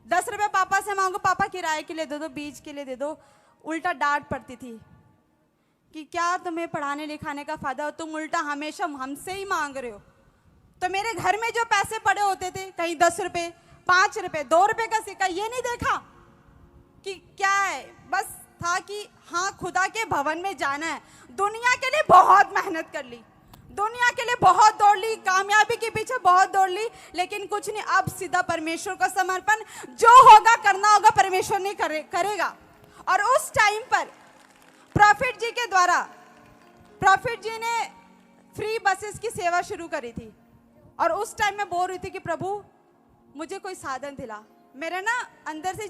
10 रुपए पापा से मांगो, पापा किराए के लिए दे दो, बीज के लिए दे दो, उल्टा डांट पड़ती थी कि क्या तुम्हें पढ़ाने लिखाने का फायदा हो, तुम उल्टा हमेशा हमसे ही मांग रहे हो। तो मेरे घर में जो पैसे पड़े होते थे, कहीं 10 रुपए, 5 रुपए, 2 रुपए का सिक्का, ये नहीं देखा कि क्या है, बस था कि हाँ खुदा के भवन में जाना है। दुनिया के लिए बहुत मेहनत कर ली, दुनिया के लिए बहुत दौड़ ली, कामयाबी के पीछे बहुत दौड़ ली, लेकिन कुछ नहीं। अब सीधा परमेश्वर का समर्पण, जो होगा करना होगा परमेश्वर ने करेगा। और उस टाइम पर प्रॉफिट जी के द्वारा, प्रॉफिट जी ने फ्री बसेस की सेवा शुरू करी थी, और उस टाइम मैं बोल रही थी कि प्रभु मुझे कोई साधन दिला। मेरा ना अंदर से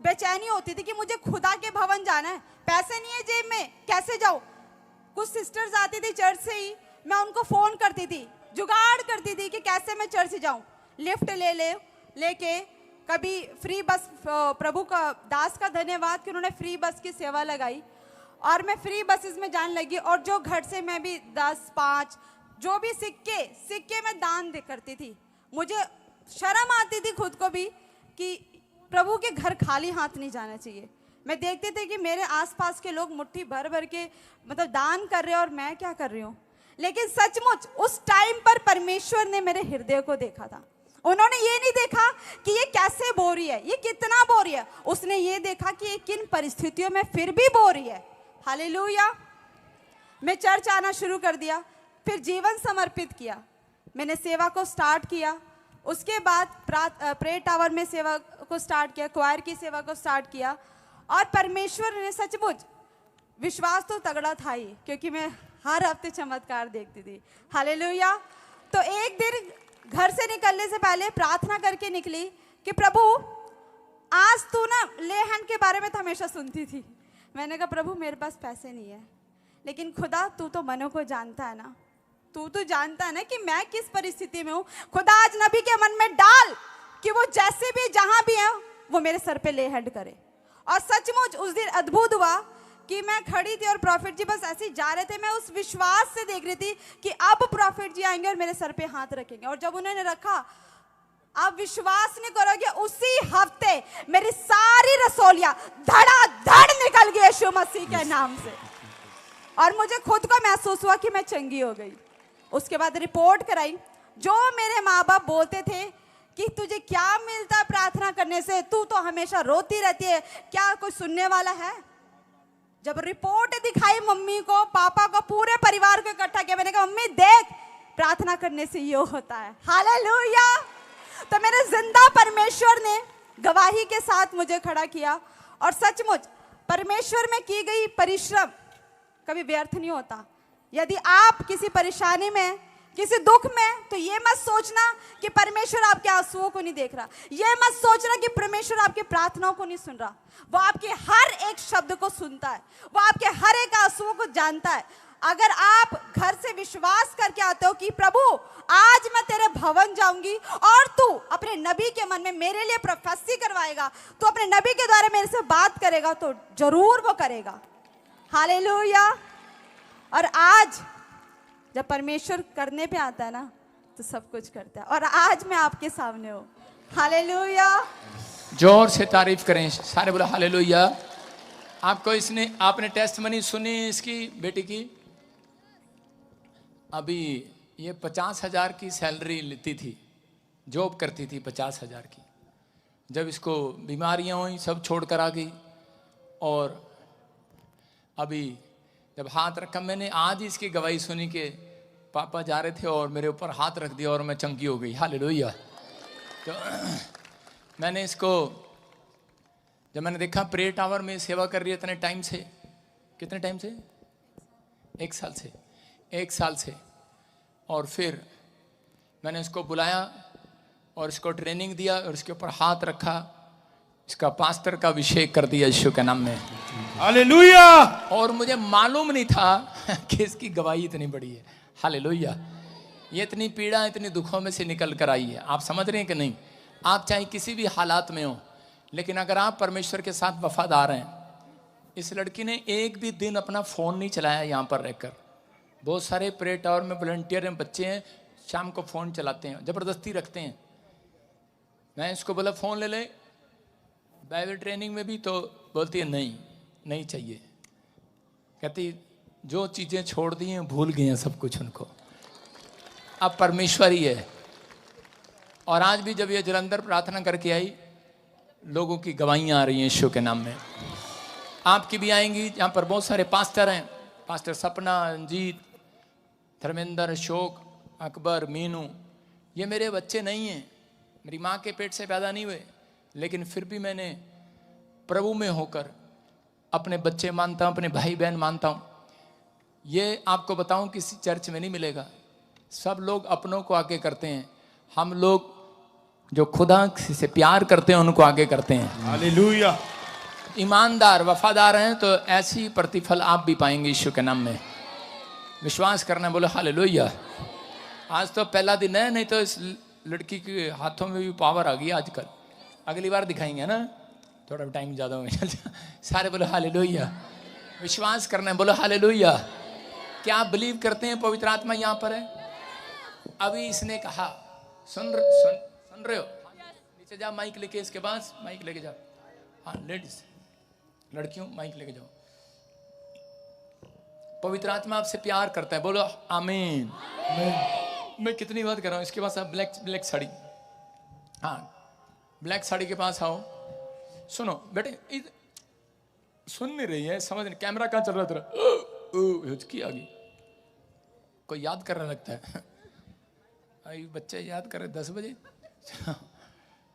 बेचैनी होती थी कि मुझे खुदा के भवन जाना है, पैसे नहीं है जेब में, कैसे जाऊं। कुछ सिस्टर्स आती थी चर्च से ही, मैं उनको फोन करती थी, जुगाड़ करती थी कि कैसे मैं चर्च जाऊं। लिफ्ट लेके कभी फ्री बस, प्रभु का दास का धन्यवाद कि उन्होंने फ्री बस की सेवा लगाई और मैं फ्री बसेस में जाने लगी। और जो घर से मैं भी 10-5 जो भी सिक्के में दान दे करती थी। मुझे शर्म आती थी खुद को भी कि प्रभु के घर खाली हाथ नहीं जाना चाहिए। मैं देखते थे कि मेरे आसपास के लोग मुट्ठी भर भर के मतलब दान कर रहे हैं और मैं क्या कर रही हूँ। लेकिन सचमुच उस टाइम पर परमेश्वर ने मेरे हृदय को देखा था। उन्होंने ये नहीं देखा कि ये कैसे बो रही है, ये कितना बो रही है, उसने ये देखा कि ये किन परिस्थितियों में फिर भी बो रही है। हालेलुया। मैं चर्च आना शुरू कर दिया, फिर जीवन समर्पित किया, मैंने सेवा को स्टार्ट किया। उसके बाद प्रे टावर में सेवा को स्टार्ट किया, क्वायर की सेवा को स्टार्ट किया और परमेश्वर ने सचमुच, विश्वास तो तगड़ा था ही क्योंकि मैं हर हफ्ते चमत्कार देखती थी। हालेलुया। तो एक दिन घर से निकलने से पहले प्रार्थना करके निकली कि प्रभु आज तू ना ले हैंड के बारे में तो हमेशा सुनती थी। मैंने कहा प्रभु मेरे पास पैसे नहीं है, लेकिन खुदा तू तो मनों को जानता है ना, तू तो जानता है ना कि मैं किस परिस्थिति में हूँ। खुदा आज नबी के मन में डाल कि वो जैसे भी जहां भी है वो मेरे सर पे ले हैंड करे। और सचमुच उस दिन अद्भुत हुआ कि मैं खड़ी थी और प्रॉफिट जी बस ऐसे ही जा रहे थे। मैं उस विश्वास से देख रही थी कि अब प्रॉफिट जी आएंगे और मेरे सर पे हाथ रखेंगे। और जब उन्होंने रखा, आप विश्वास नहीं करोगे, उसी हफ्ते मेरी सारी रसोलियां धड़ाधड़ निकल गई यीशु मसीह के नाम से। और मुझे खुद को महसूस हुआ कि मैं चंगी हो गई। उसके बाद रिपोर्ट कराई। जो मेरे माँ बाप बोलते थे कि तुझे क्या मिलता है प्रार्थना करने से, तू तो हमेशा रोती रहती है, क्या कोई सुनने वाला है। जब रिपोर्ट दिखाई मम्मी को, पापा को, पूरे परिवार को इकट्ठा किया, मैंने कहा मम्मी देख प्रार्थना करने से ये होता है। हालेलुया। तो मेरे जिंदा परमेश्वर ने गवाही के साथ मुझे खड़ा किया। और सचमुच परमेश्वर में की गई परिश्रम कभी व्यर्थ नहीं होता। यदि आप किसी परेशानी में, किसी दुख में, तो ये मत सोचना कि परमेश्वर आपके आंसुओं को नहीं देख रहा। ये मत सोचना कि परमेश्वर आपकी प्रार्थनाओं को नहीं सुन रहा। वो आपके हर एक शब्द को सुनता है, वो आपके हर एक आंसुओं को जानता है। अगर आप घर से विश्वास करके आते हो कि प्रभु आज मैं तेरे भवन जाऊंगी और तू अपने नबी के मन में मेरे लिए प्रोफेसी करवाएगा, तो अपने नबी के द्वारा मेरे से बात करेगा, तो जरूर वो करेगा। हालेलुया। और आज जब परमेश्वर करने पे आता है ना, तो सब कुछ करता है। और आज मैं आपके सामने हूँ। हालेलुया। जोर से तारीफ करें, सारे बोला हालेलुया। आपको इसने, आपने टेस्टमनी सुनी इसकी बेटी की? अभी ये 50,000 की सैलरी लेती थी, जॉब करती थी 50,000 की। जब इसको बीमारियां हुई सब छोड़ कर आ गई। और अभी जब हाथ रखा, मैंने आज इसकी गवाही सुनी कि पापा जा रहे थे और मेरे ऊपर हाथ रख दिया और मैं चंगी हो गई। हालेलुया। तो मैंने इसको, जब मैंने देखा प्रे टावर में सेवा कर रही है इतने टाइम से, कितने टाइम से, 1 साल से, 1 साल से। और फिर मैंने इसको बुलाया और इसको ट्रेनिंग दिया और इसके ऊपर हाथ रखा, इसका पास्टर का अभिषेक कर दिया यीशु के नाम में। हालेलुया। और मुझे मालूम नहीं था कि इसकी गवाही इतनी बड़ी है। हालेलुया। ये इतनी पीड़ा, इतनी दुखों में से निकल कर आई है। आप समझ रहे हैं कि नहीं? आप चाहे किसी भी हालात में हो, लेकिन अगर आप परमेश्वर के साथ वफादार हैं। इस लड़की ने एक भी दिन अपना फ़ोन नहीं चलाया यहाँ पर रहकर। बहुत सारे प्रे टावर में वॉलंटियर हैं, बच्चे हैं, शाम को फ़ोन चलाते हैं, ज़बरदस्ती रखते हैं। मैं इसको बोला फ़ोन ले ले, बाइबल ट्रेनिंग में भी, तो बोलती है नहीं चाहिए। कहती जो चीज़ें छोड़ दी हैं भूल गई हैं सब कुछ उनको, अब परमेश्वर ही है। और आज भी जब ये जलंधर प्रार्थना करके आई, लोगों की गवाहियाँ आ रही हैं यीशु के नाम में। आपकी भी आएंगी। यहाँ पर बहुत सारे पास्टर हैं, पास्टर सपना, रंजीत, धर्मेंद्र, अशोक, अकबर, मीनू। ये मेरे बच्चे नहीं हैं, मेरी माँ के पेट से पैदा नहीं हुए, लेकिन फिर भी मैंने प्रभु में होकर अपने बच्चे मानता हूँ, अपने भाई बहन मानता हूँ। ये आपको बताऊँ किसी चर्च में नहीं मिलेगा। सब लोग अपनों को आगे करते हैं, हम लोग जो खुदा से प्यार करते हैं उनको आगे करते हैं। हालेलुया। ईमानदार वफादार हैं तो ऐसी प्रतिफल आप भी पाएंगे यीशु के नाम में। विश्वास करना है, बोलो हालेलुया। आज तो पहला दिन है, नहीं तो इस लड़की के हाथों में भी पावर आ गई आजकल। अगली बार दिखाएंगे ना, थोड़ा टाइम ज़्यादा हो गया। सारे बोलो हालेलुया। विश्वास करना है, बोलो हालेलुया। क्या आप बिलीव करते हैं पवित्र आत्मा यहाँ पर है? अभी इसने कहा, सुन रहे हो? नीचे जा, माइक लेके, इसके पास माइक लेके जाओ। हाँ लेडीज, लड़कियों माइक लेके जाओ। पवित्र आत्मा आपसे प्यार करता है, बोलो आमीन। मैं कितनी बात कर रहा हूँ। इसके पास आप ब्लैक साड़ी, हाँ ब्लैक साड़ी के पास आओ। सुनो बेटे, सुन नहीं रही है, समझ नहीं, कैमरा कहाँ चल रहा तेरा? हिचकी आ गई, कोई याद करने लगता है। आई बच्चे याद करे 10 बजे।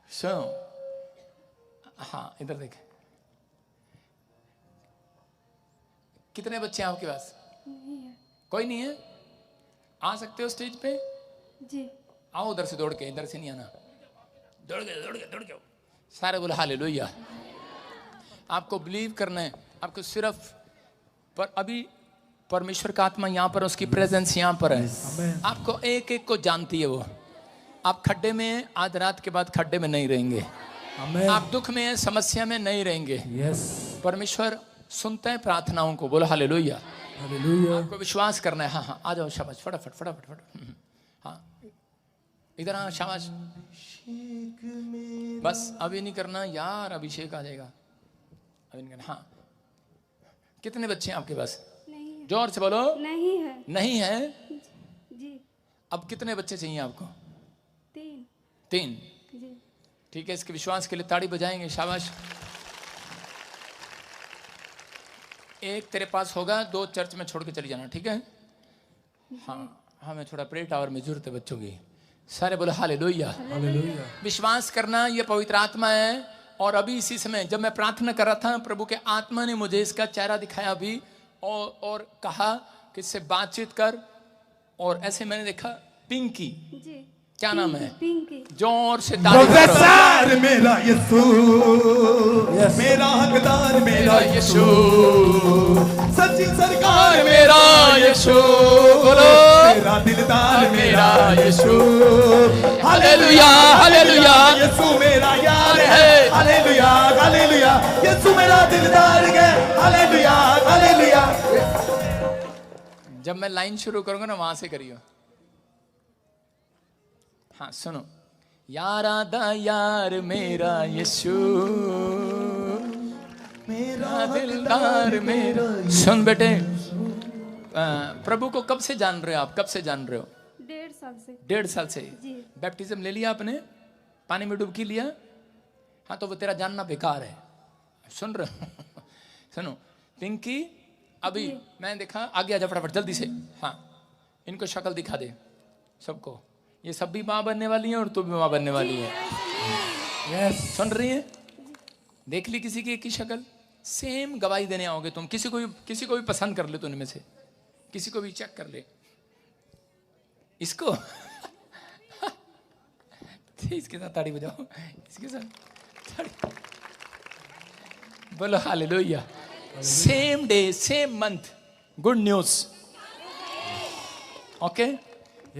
सुनो, हाँ इधर देखे, कितने बच्चे हैं आपके पास? नहीं है। कोई नहीं है? आ सकते हो स्टेज पे? जी। आओ उधर से दौड़ के, इधर से नहीं आना, दौड़ के। सारे बोले हालेलुया। आपको बिलीव करना है, आपको सिर्फ पर अभी परमेश्वर का आत्मा यहाँ पर, उसकी प्रेजेंस यहाँ पर है। आपको एक एक को जानती है वो। आप खड्डे में, आज रात के बाद खड्डे में नहीं रहेंगे। आप दुख में, समस्या में नहीं रहेंगे। परमेश्वर सुनते हैं प्रार्थनाओं को, बोलो हालेलुया। आपको विश्वास करना है। हाँ हाँ आ जाओ, शाबाश, फटाफट। हाँ इधर, हाँ शाबाश। बस अभी नहीं करना यार, अभिषेक आ जाएगा। अभी नहीं करना। हाँ कितने बच्चे हैं आपके पास? नहीं है। जोर से बोलो। नहीं है। नहीं है? जी। अब कितने बच्चे चाहिए आपको? 3। जी। ठीक है, इसके विश्वास के लिए ताड़ी बजाएंगे, शाबाश। एक तेरे पास होगा, 2 चर्च में छोड़ के चली जाना, ठीक है? हाँ हमें थोड़ा प्रे टावर में जरूरत है बच्चों की। सारे बोले हालेलुया। विश्वास करना, ये पवित्र आत्मा है। और अभी इसी समय जब मैं प्रार्थना कर रहा था, प्रभु के आत्मा ने मुझे इसका चेहरा दिखाया अभी, और कहा कि इससे बातचीत कर। और ऐसे मैंने देखा, पिंकी, जी। क्या नाम है? पिंकी। जोर से ताली करो। प्रोफेसर मेरा यीशु, मेरा हकदार मेरा यीशु, सच्ची सरकार मेरा यीशु, बोलो मेरा दिलदार मेरा यीशु। Hallelujah hallelujah. यीशु मेरा यार है। Hallelujah hallelujah. यीशु मेरा दिलदार है। Hallelujah hallelujah. जब मैं लाइन शुरू करूंगा ना, वहां से करियो। हाँ सुनो, यारा दा यार मेरा यीशु, मेरा दिलदार मेरा। सुन बेटे, प्रभु को कब से जान रहे हो आप? कब से जान रहे हो? 1.5 साल से। 1.5 साल से। जी। बैप्टिज्म ले लिया आपने? पानी में डुबकी लिया? हाँ तो वो तेरा जानना बेकार है। सुन रहे हो? सुनो पिंकी, अभी मैंने देखा, आगे आजा फटाफट जल्दी से। हाँ इनको शक्ल दिखा दे सबको। ये सब भी माँ बनने वाली हैं और तू भी माँ बनने वाली है। यस, सुन रही है? देख ली किसी की एक ही शक्ल? सेम गवाही देने आओगे तुम। किसी को भी पसंद कर ले तो उनमें से किसी को भी चेक कर ले। इसको इसके साथ ताड़ी बजाओ, इसके साथ ताड़ी। बोलो hallelujah. Same day same month, good news. Okay,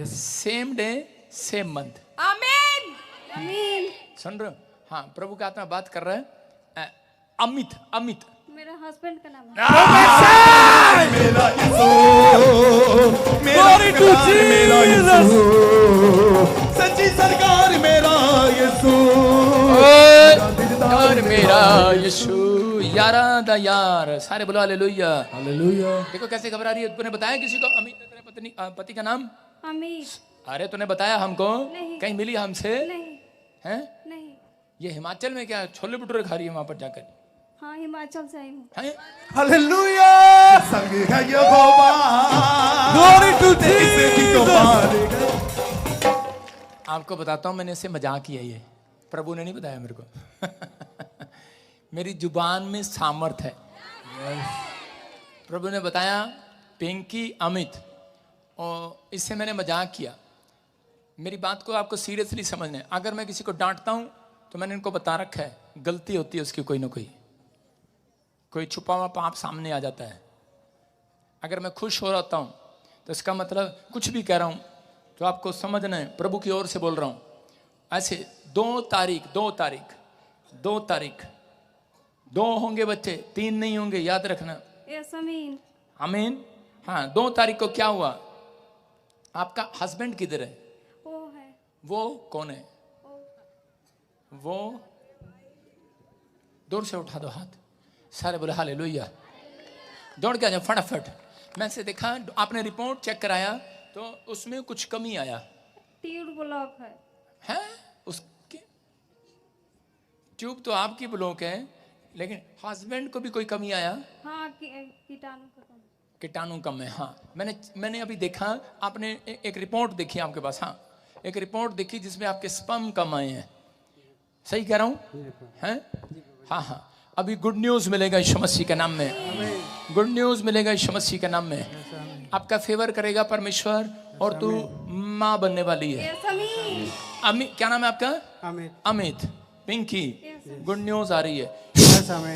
same day same month. आमीन। आमीन। सुन रहे हो? हाँ प्रभु का आत्मा बात कर रहा है। अमित मेरा हस्बैंड का नाम है। मेरा यीशु, मेरा हकदार मेरा यीशु, सच्ची सरकार मेरा यीशु, और मेरा यीशु। यारा दा यार। सारे बोलो हालेलुया हालेलुया। देखो कैसे घबरा रही है। तूने बताया किसी को अमित तेरे पति का नाम? अमित। अरे तूने बताया हमको? नहीं। कहीं मिली हमसे? नहीं। हैं? नहीं। ये हिमाचल में क्या छोले भटूरे खा रही है वहां पर जाकर? हाँ हिमाचल से आई हूँ। हैं? हालेलुया। संग है यहोवा, ग्लोरी टू जीसस। आपको बताता हूँ, मैंने इससे मजाक किया। ये प्रभु ने नहीं बताया मेरे को। मेरी जुबान में सामर्थ है। प्रभु ने बताया पिंकी अमित, और इससे मैंने मजाक किया। मेरी बात को आपको सीरियसली समझना है। अगर मैं किसी को डांटता हूं तो मैंने इनको बता रखा है, गलती होती है उसकी कोई ना कोई छुपा हुआ पाप सामने आ जाता है। अगर मैं खुश हो रहा हूं तो इसका मतलब कुछ भी कह रहा हूं तो आपको समझना है, प्रभु की ओर से बोल रहा हूं। ऐसे 2 तारीख 2 होंगे बच्चे, 3 नहीं होंगे, याद रखना। यस आमीन। आमीन। हाँ, 2 तारीख को क्या हुआ? आपका हस्बैंड किधर है? वो है। वो कौन है? वो दूर से उठा दो हाथ, सारे बोले हालेलुया। दौड़ के आ जाओ फटाफट। मैं से देखा, आपने रिपोर्ट चेक कराया तो उसमें कुछ कमी आया ट्यूब ब्लॉक है। है। उसके ट्यूब तो आपकी ब्लॉक है, लेकिन हस्बैंड को भी कोई कमी आया? हाँ कीटाणु का कम। कीटाणु कम है। हाँ, मैंने अभी देखा, आपने एक रिपोर्ट देखी आपके पास? हाँ, एक रिपोर्ट देखी जिसमें आपके स्पर्म कम आए हैं। सही कह रहा हूँ? हैं? हाँ हाँ। अभी गुड न्यूज मिलेगा यीशु मसीह के नाम में। गुड न्यूज मिलेगा यीशु मसीह के नाम में। आपका फेवर करेगा परमेश्वर और तू माँ बनने वाली है। यस आमीन। अमित, क्या नाम है आपका? अमित। पिंकी, गुड न्यूज आ रही है।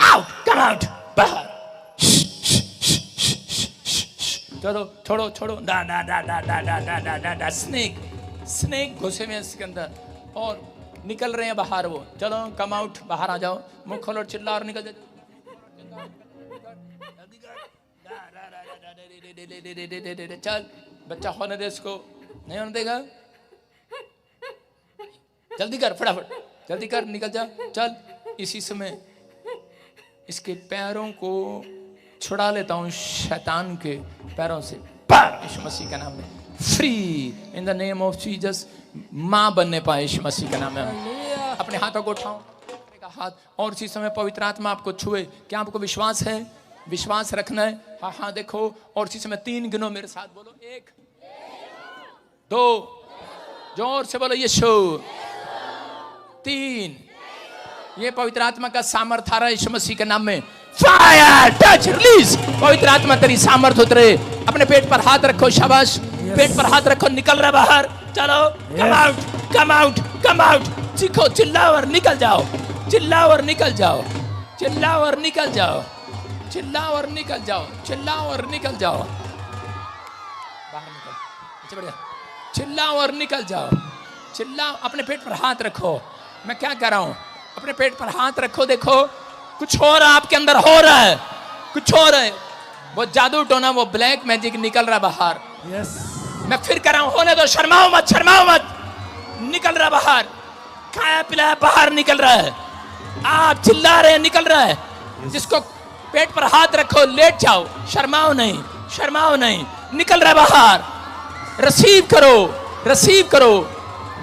आउट, कम आउट, बाहर। चलो छोड़ो डा डा डा डा डा डा डा डा डा डा। स्नेक घुसे में इसके अंदर और निकल रहे हैं बाहर वो। चलो कम आउट, बाहर आ जाओ, मुंह खोलो, चिल्ला और निकल जाओ। चल, बच्चा होने दे इसको, नहीं होने देगा। जल्दी कर, फटाफट जल्दी कर, निकल जा। चल, इसी समय इसके पैरों को छुड़ा लेता हूं शैतान के पैरों से, यीशु मसीह के नाम में। Free in the name of Jesus. मां बनने पाए यीशु मसीह के नाम में। अपने हाथों को उठाओ, हाथ, और इसी समय पवित्र आत्मा आपको छुए। क्या आपको विश्वास है? विश्वास रखना है। हाँ हाँ, देखो, और इसी समय 3 गिनो, मेरे साथ बोलो। 1 2, जोर से बोलो यीशु। 3। ये पवित्र आत्मा का सामर्थ्य आ रहा है यीशु मसीह के नाम में। Fire, touch, release. पवित्र आत्मा तेरी सामर्थ्य उतरे। अपने पेट पर हाथ रखो, शाबाश। पेट पर हाथ रखो, निकल रहा बाहर। चलो, come out, come out, come out. सीखो, चिल्लाओ और निकल जाओ, चिल्लाओ और निकल जाओ, चिल्लाओ और निकल जाओ, चिल्लाओ और निकल जाओ, चिल्लाओ और निकल जाओ। बाहर निकल, अच्छा बढ़िया। चिल्लाओ और निकल जाओ, चिल्लाओ। अपने पेट पर हाथ रखो। मैं क्या कह रहा हूं? अपने पेट पर हाथ रखो। देखो, कुछ हो रहा है आपके अंदर, हो रहा है, कुछ हो रहा है। वो जादू टोना, वो ब्लैक मैजिक निकल रहा बाहर। मैं फिर कह रहा हूं, होने दो, शर्माओ मत, शर्माओ मत। निकल रहा बाहर, खाया पिलाया बाहर निकल रहा है। आप चिल्ला रहे हैं, निकल रहा है। जिसको पेट पर हाथ रखो, लेट जाओ, शर्माओ नहीं, शर्माओ नहीं। निकल रहा बाहर। रिसीव करो, रिसीव करो,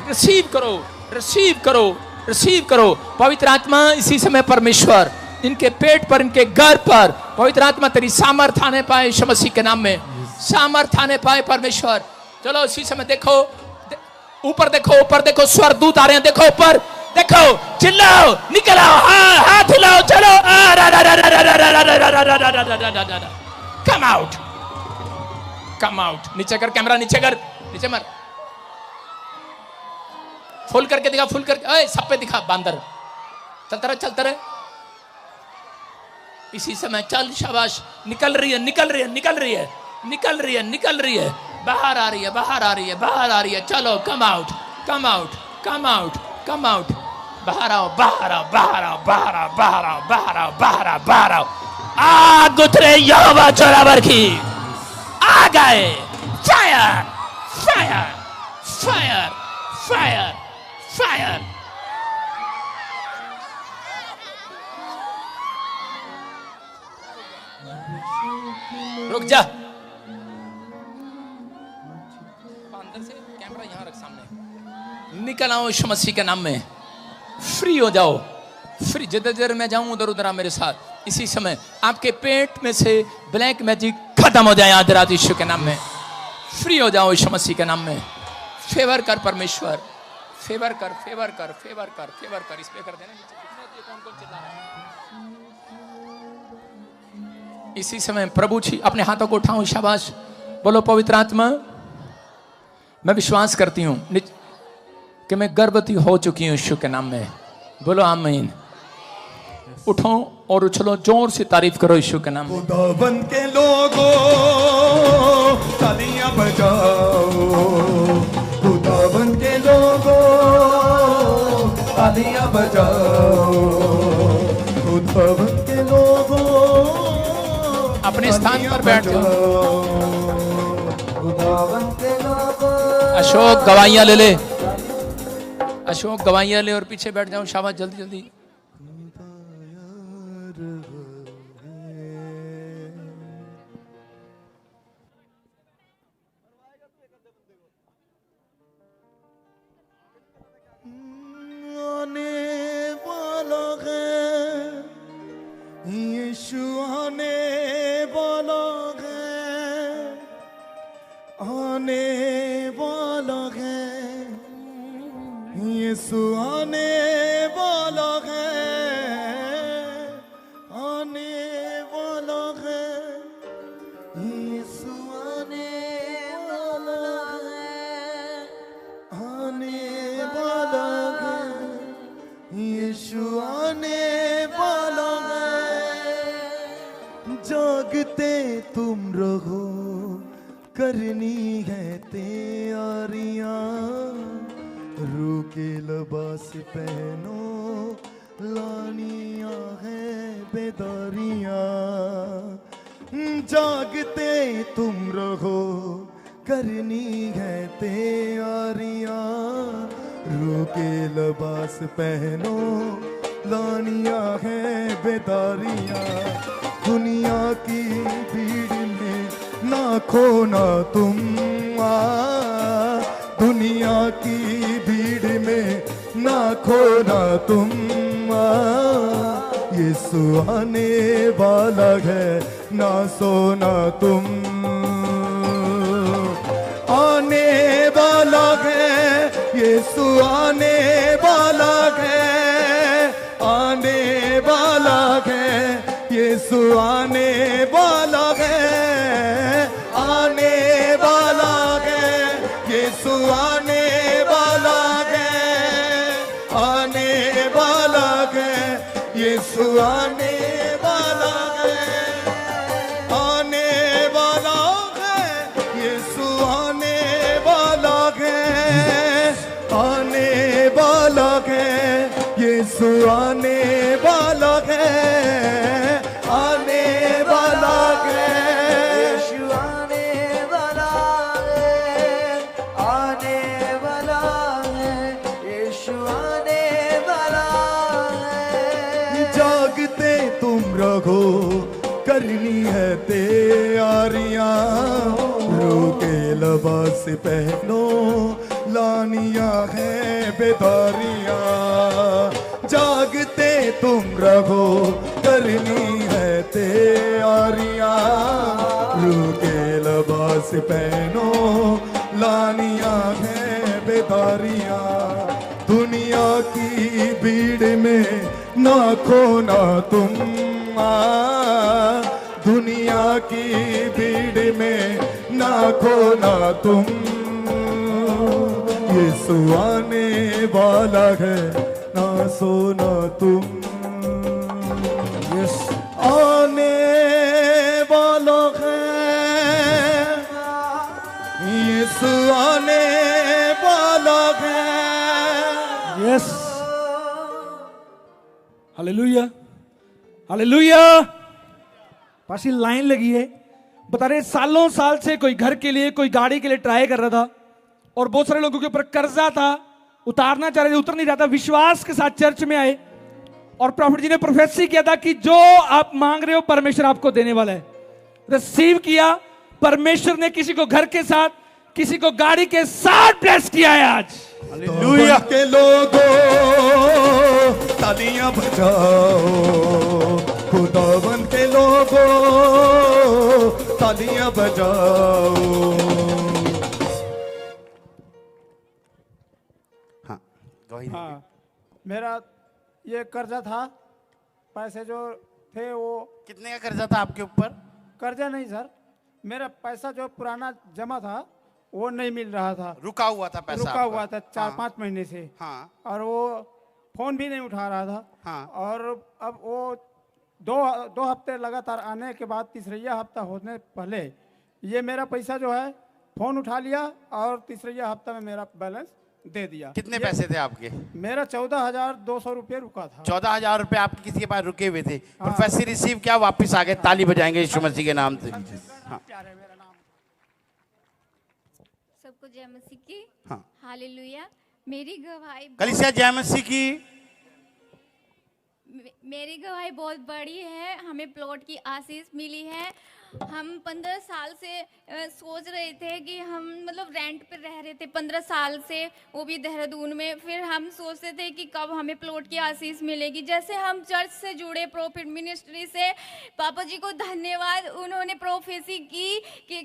रिसीव करो, रिसीव करो, रिसीव करो। पवित्र आत्मा, इसी समय परमेश्वर इनके पेट पर, इनके घर पर पवित्र आत्मा तेरी सामर्थ आने पाए यीशु मसीह के नाम में। सामर्थ आने पाए परमेश्वर। चलो, इसी समय देखो, ऊपर देखो, ऊपर देखो, स्वर्गदूत आ रहे हैं। देखो ऊपर, देखो, चिल्लाओ, निकल आओ, हाथ हिलाओ, चलो। Come out, come out. नीचे कर, कैमरा नीचे कर, नीचे मर। फुल करके दिखा, फुल करके, सब पे दिखा। बांदर चलता रहे, चलता रहे। इसी समय चल, शाबाश। निकल रही है, निकल रही है, निकल रही है, निकल रही है, निकल रही है। बाहर आ रही है, बाहर आ रही है, बाहर आ रही है। चलो, come out, come out, come out, come out. बाहर आओ, बाहर आओ, बाहर आओ, बाहर आओ, बाहर आओ, बाहर आओ, बाहर आओ, बाहर आओ। आग उतरे यहोवा जोरावर की। आ गए। Fire, fire, fire, fire, fire. रुक जा। अंदर से कैमरा यहां रख सामने। निकल आओ यीशु मसीह के नाम में। फ्री हो जाओ, फ्री। जिधर जिधर मैं जाऊं उधर उधर मेरे साथ। इसी समय आपके पेट में से ब्लैक मैजिक खत्म हो जाए आज रात यीशु के नाम में। फ्री हो जाओ यीशु मसीह के नाम में। फेवर कर परमेश्वर, फेवर कर, फेवर कर, फेवर कर, फेवर कर। इस पे कर देना। कौन कौन चिल्ला रहा है? इसी समय प्रभु जी, अपने हाथों को उठाओ, शाबाश। बोलो, पवित्र आत्मा मैं विश्वास करती हूँ कि मैं गर्भवती हो चुकी हूँ यीशु के नाम में। बोलो आमीन। उठो और उछलो, जोर से तारीफ करो यीशु के नाम में। खुदावन के लोगों तालियां बजाओ, खुदावन के लोगों तालियां बजाओ, खुदावन के लोगों अपने स्थान पर बैठ जाओ। खुदावन के लोगों। अशोक गवाइयां ले ले, अशोक गवाइयां ले और पीछे बैठ जाओ। शाबाश, जल्दी जल्दी। आने वाला है यीशु, आने वाला है, आने वाला है यीशु, आने वाला है, आने वाला है यीशु, आने वाला है, आने वाला है यीशु, आने वाला है। जागते तुम रहो, करनी है तैयारियां, रूह के लिबास पहनो, लानिया है बेदारियां। जागते तुम रहो, करनी है तैयारियां, रूह के लिबास पहनो, लानिया है बेदारियां। दुनिया की भीड़ में ना खोना तुम, दुनिया की भीड़ में ना खोना तुम, यीशु आने वाला है, ना सोना तुम, आने वाला है यीशु, आने वाला है, आने वाला है यीशु, आने वाला है, आने वाला है यीशु, आने वाला है, आने वाला है यीशु, आने वाला है, आने वाला है यीशु, आने वाला है, आने वाला है यीशु, आने वाला है, आने वाला है यीशु, आने वाला है, आने वाला है यीशु, आने वाला है। जागते तुम रहो, करनी है तैयारियां, रूह के लिबास पहनो, लानिया है बेदारियां। जागते तुम रहो, करनी है तैयारियां, रूह के लिबास पहनो, लानिया है बेदारियां। दुनिया की भीड़ में ना खोना तुम, दुनिया की भीड़ में ना खोना तुम, यीशु आने वाला है, ना सोना तुम, यस आने वाला है यीशु, आने वाला है, yes. Hallelujah, hallelujah. Pasi line लगी है, बता रहे सालों साल से कोई घर के लिए, कोई गाड़ी के लिए ट्राई कर रहा था, और बहुत सारे लोगों के ऊपर कर्जा था, उतारना चाह रहे थे, उतर नहीं रहा था। विश्वास के साथ चर्च में आए और प्रॉफिट जी ने प्रोफेसी किया था कि जो आप मांग रहे हो परमेश्वर आपको देने वाला है। रिसीव किया, परमेश्वर ने किसी को घर के साथ, किसी को गाड़ी के साथ ब्लेस किया है आज। हालेलुया। के लोगों तालियां बजाओ, खुदावन के लोगों तालियां बजाओ। हाँ, मेरा ये कर्जा था, पैसे जो थे वो। कितने का कर्जा था आपके ऊपर? कर्जा नहीं सर, मेरा पैसा जो पुराना जमा था वो नहीं मिल रहा था, रुका हुआ था पैसा रुका आपका? हुआ था 4-5 महीने से। हाँ और वो फोन भी नहीं उठा रहा था। हाँ। और अब वो दो हफ्ते लगातार आने के बाद तीसरा हफ्ता होने पहले ये मेरा पैसा जो है फोन उठा लिया और तीसरा हफ्ता में मेरा बैलेंस दे दिया। कितने पैसे थे आपके? मेरा 14,200 रुपये रुका था। 14,000 रुपए आपके किसी के पास रुके हुए थे, प्रोफेसर रिसीव किया, वापस आ गए। ताली बजाएंगे यीशु मसीह के नाम से। हाँ सबको जय मसीह की। हाँ। हालेलुया। मेरी गवाही कलीसिया जय मसीह की। मेरी गवाही बहुत बड़ी है। हमें प्लॉट की आशीष मिली है। हम 15 साल से सोच रहे थे कि हम मतलब रेंट पे रह रहे थे 15 साल से, वो भी देहरादून में। फिर हम सोचते थे कि कब हमें प्लॉट की आशीष मिलेगी। जैसे हम चर्च से जुड़े, प्रॉफिट मिनिस्ट्री से, पापा जी को धन्यवाद, उन्होंने प्रोफेसी की कि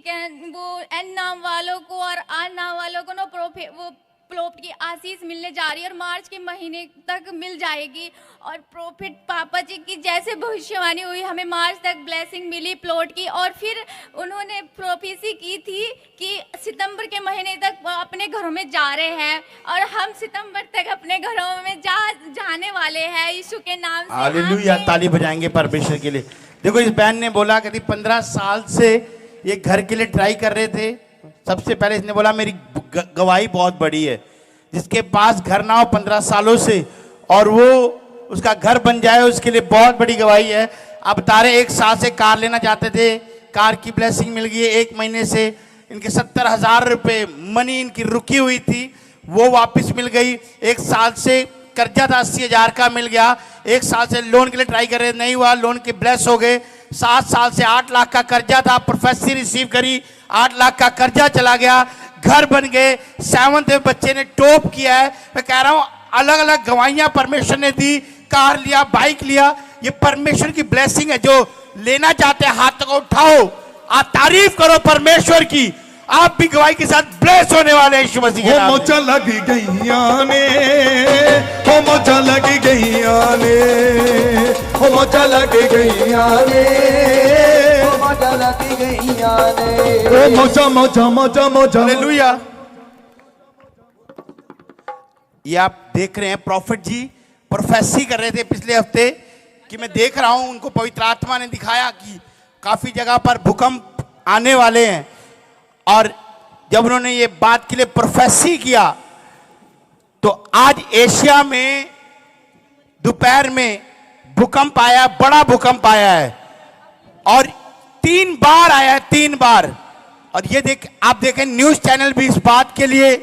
वो एन नाम वालों को और आर नाम वालों को वो प्लॉट की आशीष मिलने जा रही है और मार्च के महीने तक मिल जाएगी। और प्रॉफिट पापा जी की जैसे भविष्यवाणी हुई, हमें मार्च तक ब्लेसिंग मिली प्लॉट की। और फिर उन्होंने प्रोफेसी की थी कि सितंबर के महीने तक वो अपने घरों में जा रहे हैं और हम सितंबर तक अपने घरों में जाने वाले हैं यीशु के नाम से। हालेलुया। ताली बजाएंगे परमेश्वर के लिए। देखो इस बहन ने बोला कि 15 साल से ये घर के लिए ट्राई कर रहे थे। सबसे पहले इसने बोला मेरी गवाही बहुत बड़ी है, जिसके पास घर ना हो 15 सालों से और वो उसका घर बन जाए, उसके लिए बहुत बड़ी गवाही है। अब बता रहे 1 साल से कार लेना चाहते थे, कार की ब्लेसिंग मिल गई है। 1 महीने से इनके 70,000 रुपये मनी इनकी रुकी हुई थी, वो वापस मिल गई। 1 साल से कर्जा था 80,000 का, मिल गया। 1 साल से लोन के लिए ट्राई कर रहे, नहीं हुआ, लोन के ब्लेस हो गए। 7 साल से 8 लाख का कर्जा था, प्रोफेसी रिसीव करी, 8 लाख का कर्जा चला गया, घर बन गए। 7th में बच्चे ने टॉप किया है। मैं कह रहा हूं अलग अलग गवाहियां परमेश्वर ने दी, कार लिया, बाइक लिया। ये परमेश्वर की ब्लेसिंग है। जो लेना चाहते हैं हाथ को उठाओ, आप तारीफ करो परमेश्वर की। आप भी गवाही के साथ ब्लेस होने वाले हैं यीशु मसीह के नाम में। मोचा लग गईया ने, हो मोचा लग गईया ने, हो मोचा लग गईया ने, हो मोचा लग गईया ने, ओ मोचा मोचा मोचा मोचा। हालेलुया। ये आप देख रहे हैं प्रॉफिट जी प्रोफेसी कर रहे थे पिछले हफ्ते कि मैं देख रहा हूं उनको पवित्र आत्मा ने दिखाया कि काफी जगह पर भूकंप आने वाले हैं। और जब उन्होंने ये बात के लिए प्रोफेसी किया तो आज एशिया में दोपहर में भूकंप आया, बड़ा भूकंप आया है और 3 बार आया है, 3 बार। और ये आप देखें न्यूज चैनल भी इस बात के लिए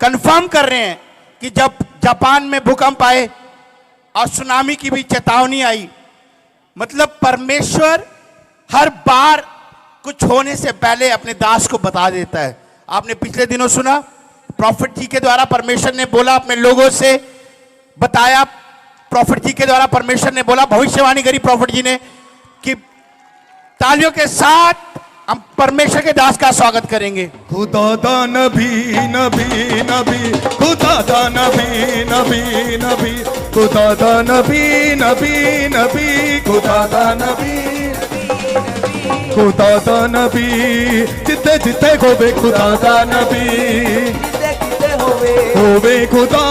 कंफर्म कर रहे हैं कि जब जापान में भूकंप आए और सुनामी की भी चेतावनी आई। मतलब परमेश्वर हर बार कुछ होने से पहले अपने दास को बता देता है। आपने पिछले दिनों सुना प्रॉफिट जी के द्वारा परमेश्वर ने बोला, अपने लोगों से बताया। प्रॉफिट जी के द्वारा परमेश्वर ने बोला, भविष्यवाणी करी प्रॉफिट जी ने कि तालियों के साथ हम परमेश्वर के दास का स्वागत करेंगे। खुदा दा नबी नबी नबी, खुदा दा नबी नबी नबी, खुदा दा नबी नबी नबी, खुदा दा नबी, खुदा दा नबी, जिते जिते होवे खुदा दा नबी, जिते जिते होवे खुदा,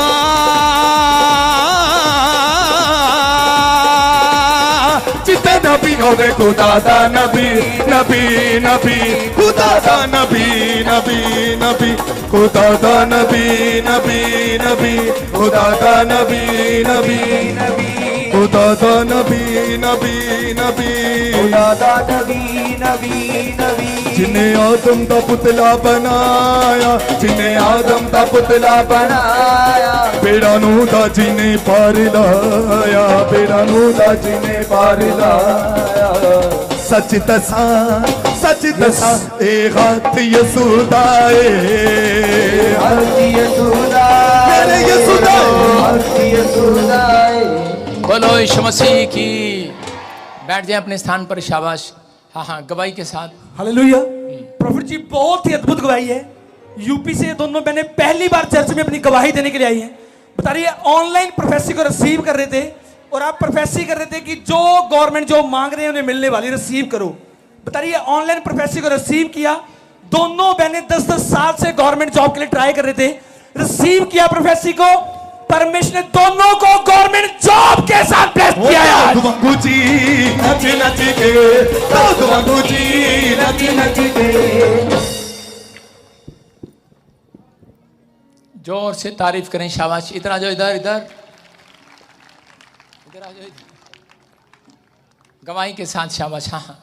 जिते नबी होवे खुदा दा नबी नबी नबी, खुदा दा नबी नबी नबी, खुदा दा नबी नबी नबी, खुदा दा नबी नबी नबी, खुदा दा नबी नबी नबी, खुदा दा नबी नबी नबी। जिन्हें आदम दा पुतला बनाया, जिन्हें आदम दा पुतला बनाया, बेड़ा नू दा जिन्हें पार लाया, बेड़ा नू दा जिन्हें पार लाया। सच दसा ए हाथ यसूदा ए हाथ यसूदा, मेरे यसूदा हाथ यसूदा। बोलो यीशु मसीह की। बैठ जाए अपने स्थान पर, शाबाश। हाँ हाँ, गवाही के साथ। हालेलुया। प्रॉफिट जी बहुत ही अद्भुत गवाही है। यूपी से दोनों बहनें पहली बार चर्च में अपनी गवाही देने के लिए आई हैं। बता रही है ऑनलाइन प्रोफेसी को रिसीव कर रहे थे और आप प्रोफेसी कर रहे थे कि जो गवर्नमेंट जो मांग रहे हैं उन्हें मिलने वाली, रिसीव करो। बता रही है ऑनलाइन प्रोफेसी को रिसीव किया, दोनों बहनें 10-10 साल से गवर्नमेंट जॉब के लिए ट्राई कर रहे थे, रिसीव किया प्रोफेसी को, परमेश्वर ने दोनों को गवर्नमेंट जॉब के साथ ब्लेस किया है। दाऊद वांगू जी नच नच के, दाऊद वांगू जी नच नच के। जोर से तारीफ करें, शाबाश। इधर आ जाओ, इधर इधर इधर आ जाओ, इधर। गवाही के साथ शाबाश। हाँ हाँ,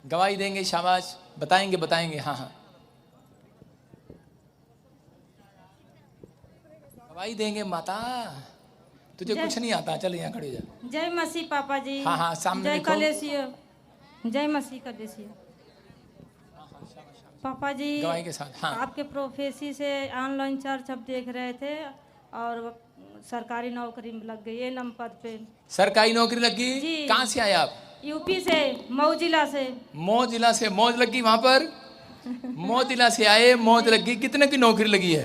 गवाही देंगे, शाबाश। बताएंगे बताएंगे, हाँ हाँ, गवाही देंगे। माता तुझे कुछ नहीं आता, चल यहाँ खड़े हो जा। जय मसीह पापा जी। हाँ हाँ, सामने जय देखो। कलेसिया, जय मसीह कलेसिया। पापा जी गवाही के साथ। हाँ, आपके प्रोफेसी से ऑनलाइन चर्च अब देख रहे थे और सरकारी नौकरी में लग गई, ये नंबर पे सरकारी नौकरी लगी। जी। कहाँ से आए आप? यूपी से, मऊ जिला से। मौ जिला से। मौज लगी वहां पर? मौ जिला से आए, मौज लगी। कितने की नौकरी लगी है?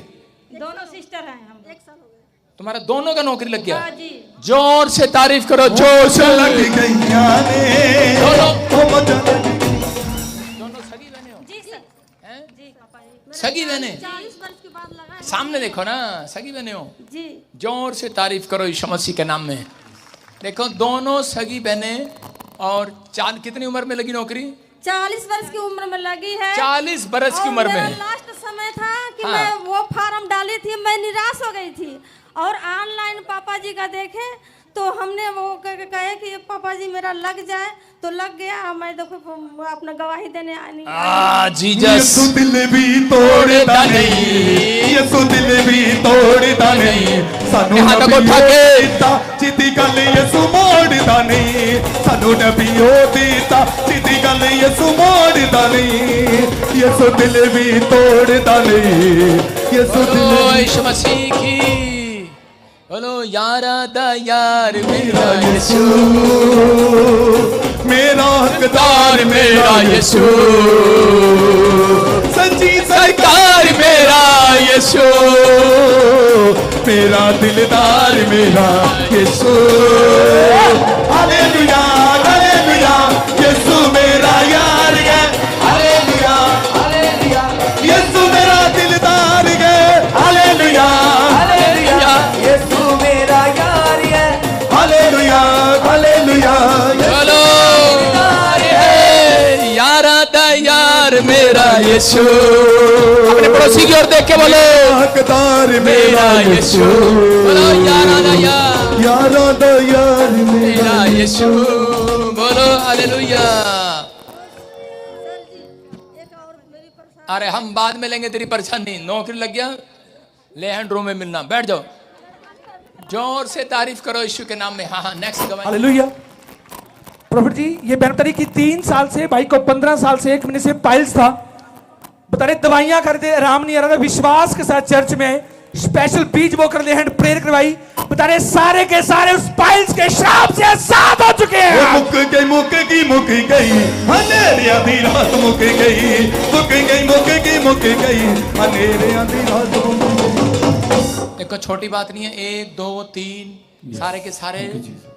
दोनों सिस्टर हैं हम। 1 साल हो गया। तुम्हारा दोनों का नौकरी लग गया? हाँ जी। जोर से तारीफ करो, जोर से। लग गईया ने दोनों दोनों सगी बहने हो? जी सर। हैं? जी पापा जी। सगी बहने? 40 वर्ष के बाद लगा है। सामने देखो ना, सगी बहने हो। जी। जोर से तारीफ करो यीशु मसीह के नाम में। देखो दोनों सगी बहने, और कितनी उम्र में लगी नौकरी? 40 वर्ष की उम्र में लगी है। 40 बरस की और उम्र मेरा में। लास्ट समय था कि हाँ। मैं वो फार्म डाली थी, मैं निराश हो गई थी और ऑनलाइन पापा जी का देखे तो हमने वो कहे कि पापा जी मेरा लग जाए, तो लग गया। मैं देखो अपना गवाही देने आनी। जीसस यीशु दिल भी तोड़ता नहीं, यीशु दिल भी तोड़ता नहीं। सानू हाथ को नबी उठा के। देता जिदी गल यीशु मोड़ता नहीं। सानू नबी देता जिदी गल यीशु मोड़ता नहीं। यीशु दिल भी तोड़ता नहीं, यीशु दिल बोलो भी। यीशु मसीह की। बोलो यारा दा यार मेरा यीशु, मेरा हकदार मेरा यीशु, सच्ची सरकार मेरा यीशु, मेरा दिलदार मेरा यीशु। हालेलुया हालेलुया, यीशु मेरा यार है। हालेलुया हालेलुया, यीशु मेरा दिलदार है। हालेलुया हालेलुया, यीशु मेरा यार है। हालेलुया हालेलुया, बोलो यारा दा यार मेरा यीशु। अपने पड़ोसी की ओर देख के बोलो हकदार मेरा यीशु। बोलो यारा दा यार, यारा दा यार मेरा यीशु। बोलो हालेलुया। अरे हम बाद में लेंगे तेरी परेशानी। नौकरी लग गया, ले हैंड रूम में मिलना, बैठ जाओ। जोर से तारीफ करो यीशु के नाम में। हाँ हाँ, नेक्स्ट गवाही। हालेलुया। प्रॉफिट जी, ये बहन बता रही कि 3 साल से, भाई को 15 साल से 1 महीने से पाइल्स था। बता रहे दवाइयां करते, आराम नहीं आ रहा था। विश्वास के साथ चर्च में स्पेशल बीज बो कर ले हैंड प्रेयर करवाई। बता रहे सारे के सारे उस पाइल्स के श्राप से आजाद हो चुके हैं। मुक गई मुक गई मुक गई, अंधेरिया दी रात मुक गई, मुक गई मुक गई मुक गई, अंधेरिया दी रात मुक गई। देखो छोटी बात नहीं है। 1 2 3 सारे के सारे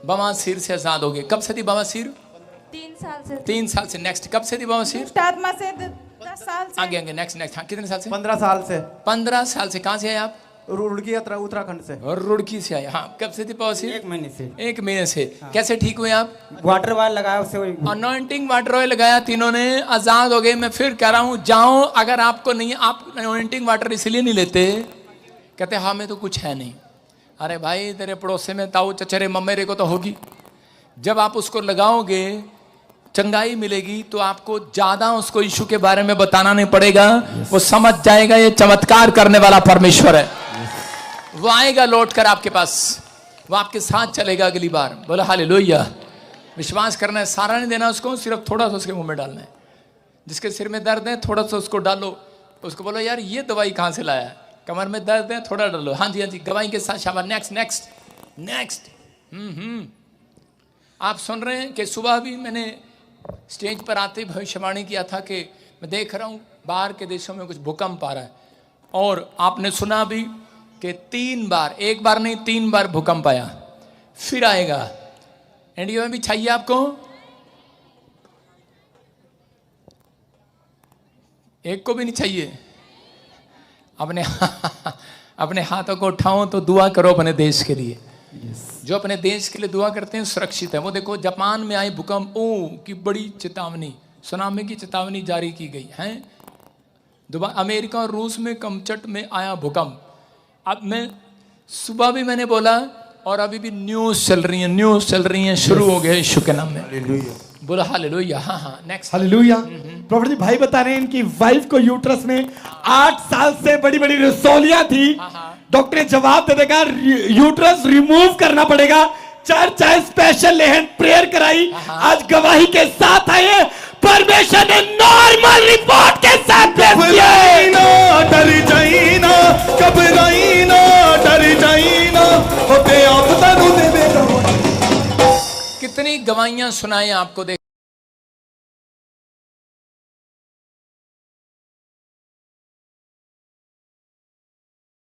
बवासीर से आजाद हो गए। कब से थी बवासीर? 3 साल से। 3 साल से। नेक्स्ट कब से थी बवासीर? दुष्ट आत्मा से 10 साल से। आगे आगे, नेक्स्ट नेक्स्ट। हाँ, कितने साल से? 15 साल से। 15 साल से। कहाँ से आए आप? रुड़की उत्तराखंड से। और रुड़की से आए। हाँ, कब से थी बवासीर? 1 महीने से। 1 महीने से। कैसे ठीक हुए आप? वाटर वाल लगाया उससे वही। अनॉइंटिंग वाटर ऑयल लगाया, तीनों ने आजाद हो गए। मैं फिर कह रहा हूँ जाओ, अगर आपको नहीं, आप अनॉइंटिंग वाटर इसलिए नहीं लेते, कहते हाँ में तो कुछ है नहीं। अरे भाई तेरे पड़ोसे में ताऊ चचेरे मम्मेरे को तो होगी। जब आप उसको लगाओगे चंगाई मिलेगी, तो आपको ज्यादा उसको यीशु के बारे में बताना नहीं पड़ेगा। वो समझ जाएगा ये चमत्कार करने वाला परमेश्वर है। वो आएगा लौट कर आपके पास, वो आपके साथ चलेगा अगली बार। बोलो हालेलुया। विश्वास करना है, सारा नहीं देना उसको, सिर्फ थोड़ा सा उसके मुंह में डालना है। जिसके सिर में दर्द है थोड़ा सा उसको डालो, उसको बोलो यार ये दवाई कहाँ से लाया है? कमर में दर्द है, थोड़ा डालो। हाँ जी हाँ जी, गवाही के साथ शाबाश। Next next next. आप सुन रहे हैं कि सुबह भी मैंने स्टेज पर आते भविष्यवाणी किया था कि मैं देख रहा हूँ बाहर के देशों में कुछ भूकंप आ रहा है। और आपने सुना भी कि 3 बार, 1 बार नहीं 3 बार भूकंप आया, फिर आएगा। इंडिया में भी चाहिए आपको? एक को भी नहीं चाहिए। अपने अपने हाथों को उठाओ तो दुआ करो अपने देश के लिए। जो अपने देश के लिए दुआ करते हैं सुरक्षित है। वो देखो जापान में आई भूकंप, ओ की बड़ी चेतावनी, सुनामी की चेतावनी जारी की गई है। अमेरिका और रूस में कमचट में आया भूकंप। अब मैं सुबह भी मैंने बोला और अभी भी न्यूज चल रही हैं, शुरू हो गए यीशु के नाम में। बोला हालेलुया। हाँ हाँ नेक्स्ट हालेलुया। प्रॉफिट जी भाई बता रहे हैं इनकी वाइफ को यूट्रस में 8 साल से बड़ी बड़ी रसौलियां थी। डॉक्टर ने जवाब दे देगा यूट्रस रिमूव करना पड़ेगा। चर्च है स्पेशल लेहन प्रेयर कराई, आज गवाही के साथ आए। परमेश्वर ने नॉर्मल रिपोर्ट के साथ डर जाइना, घबराइना, डर जाइना, होते आप तनु दे। कितनी गवाहियां सुनाएं आपको। देख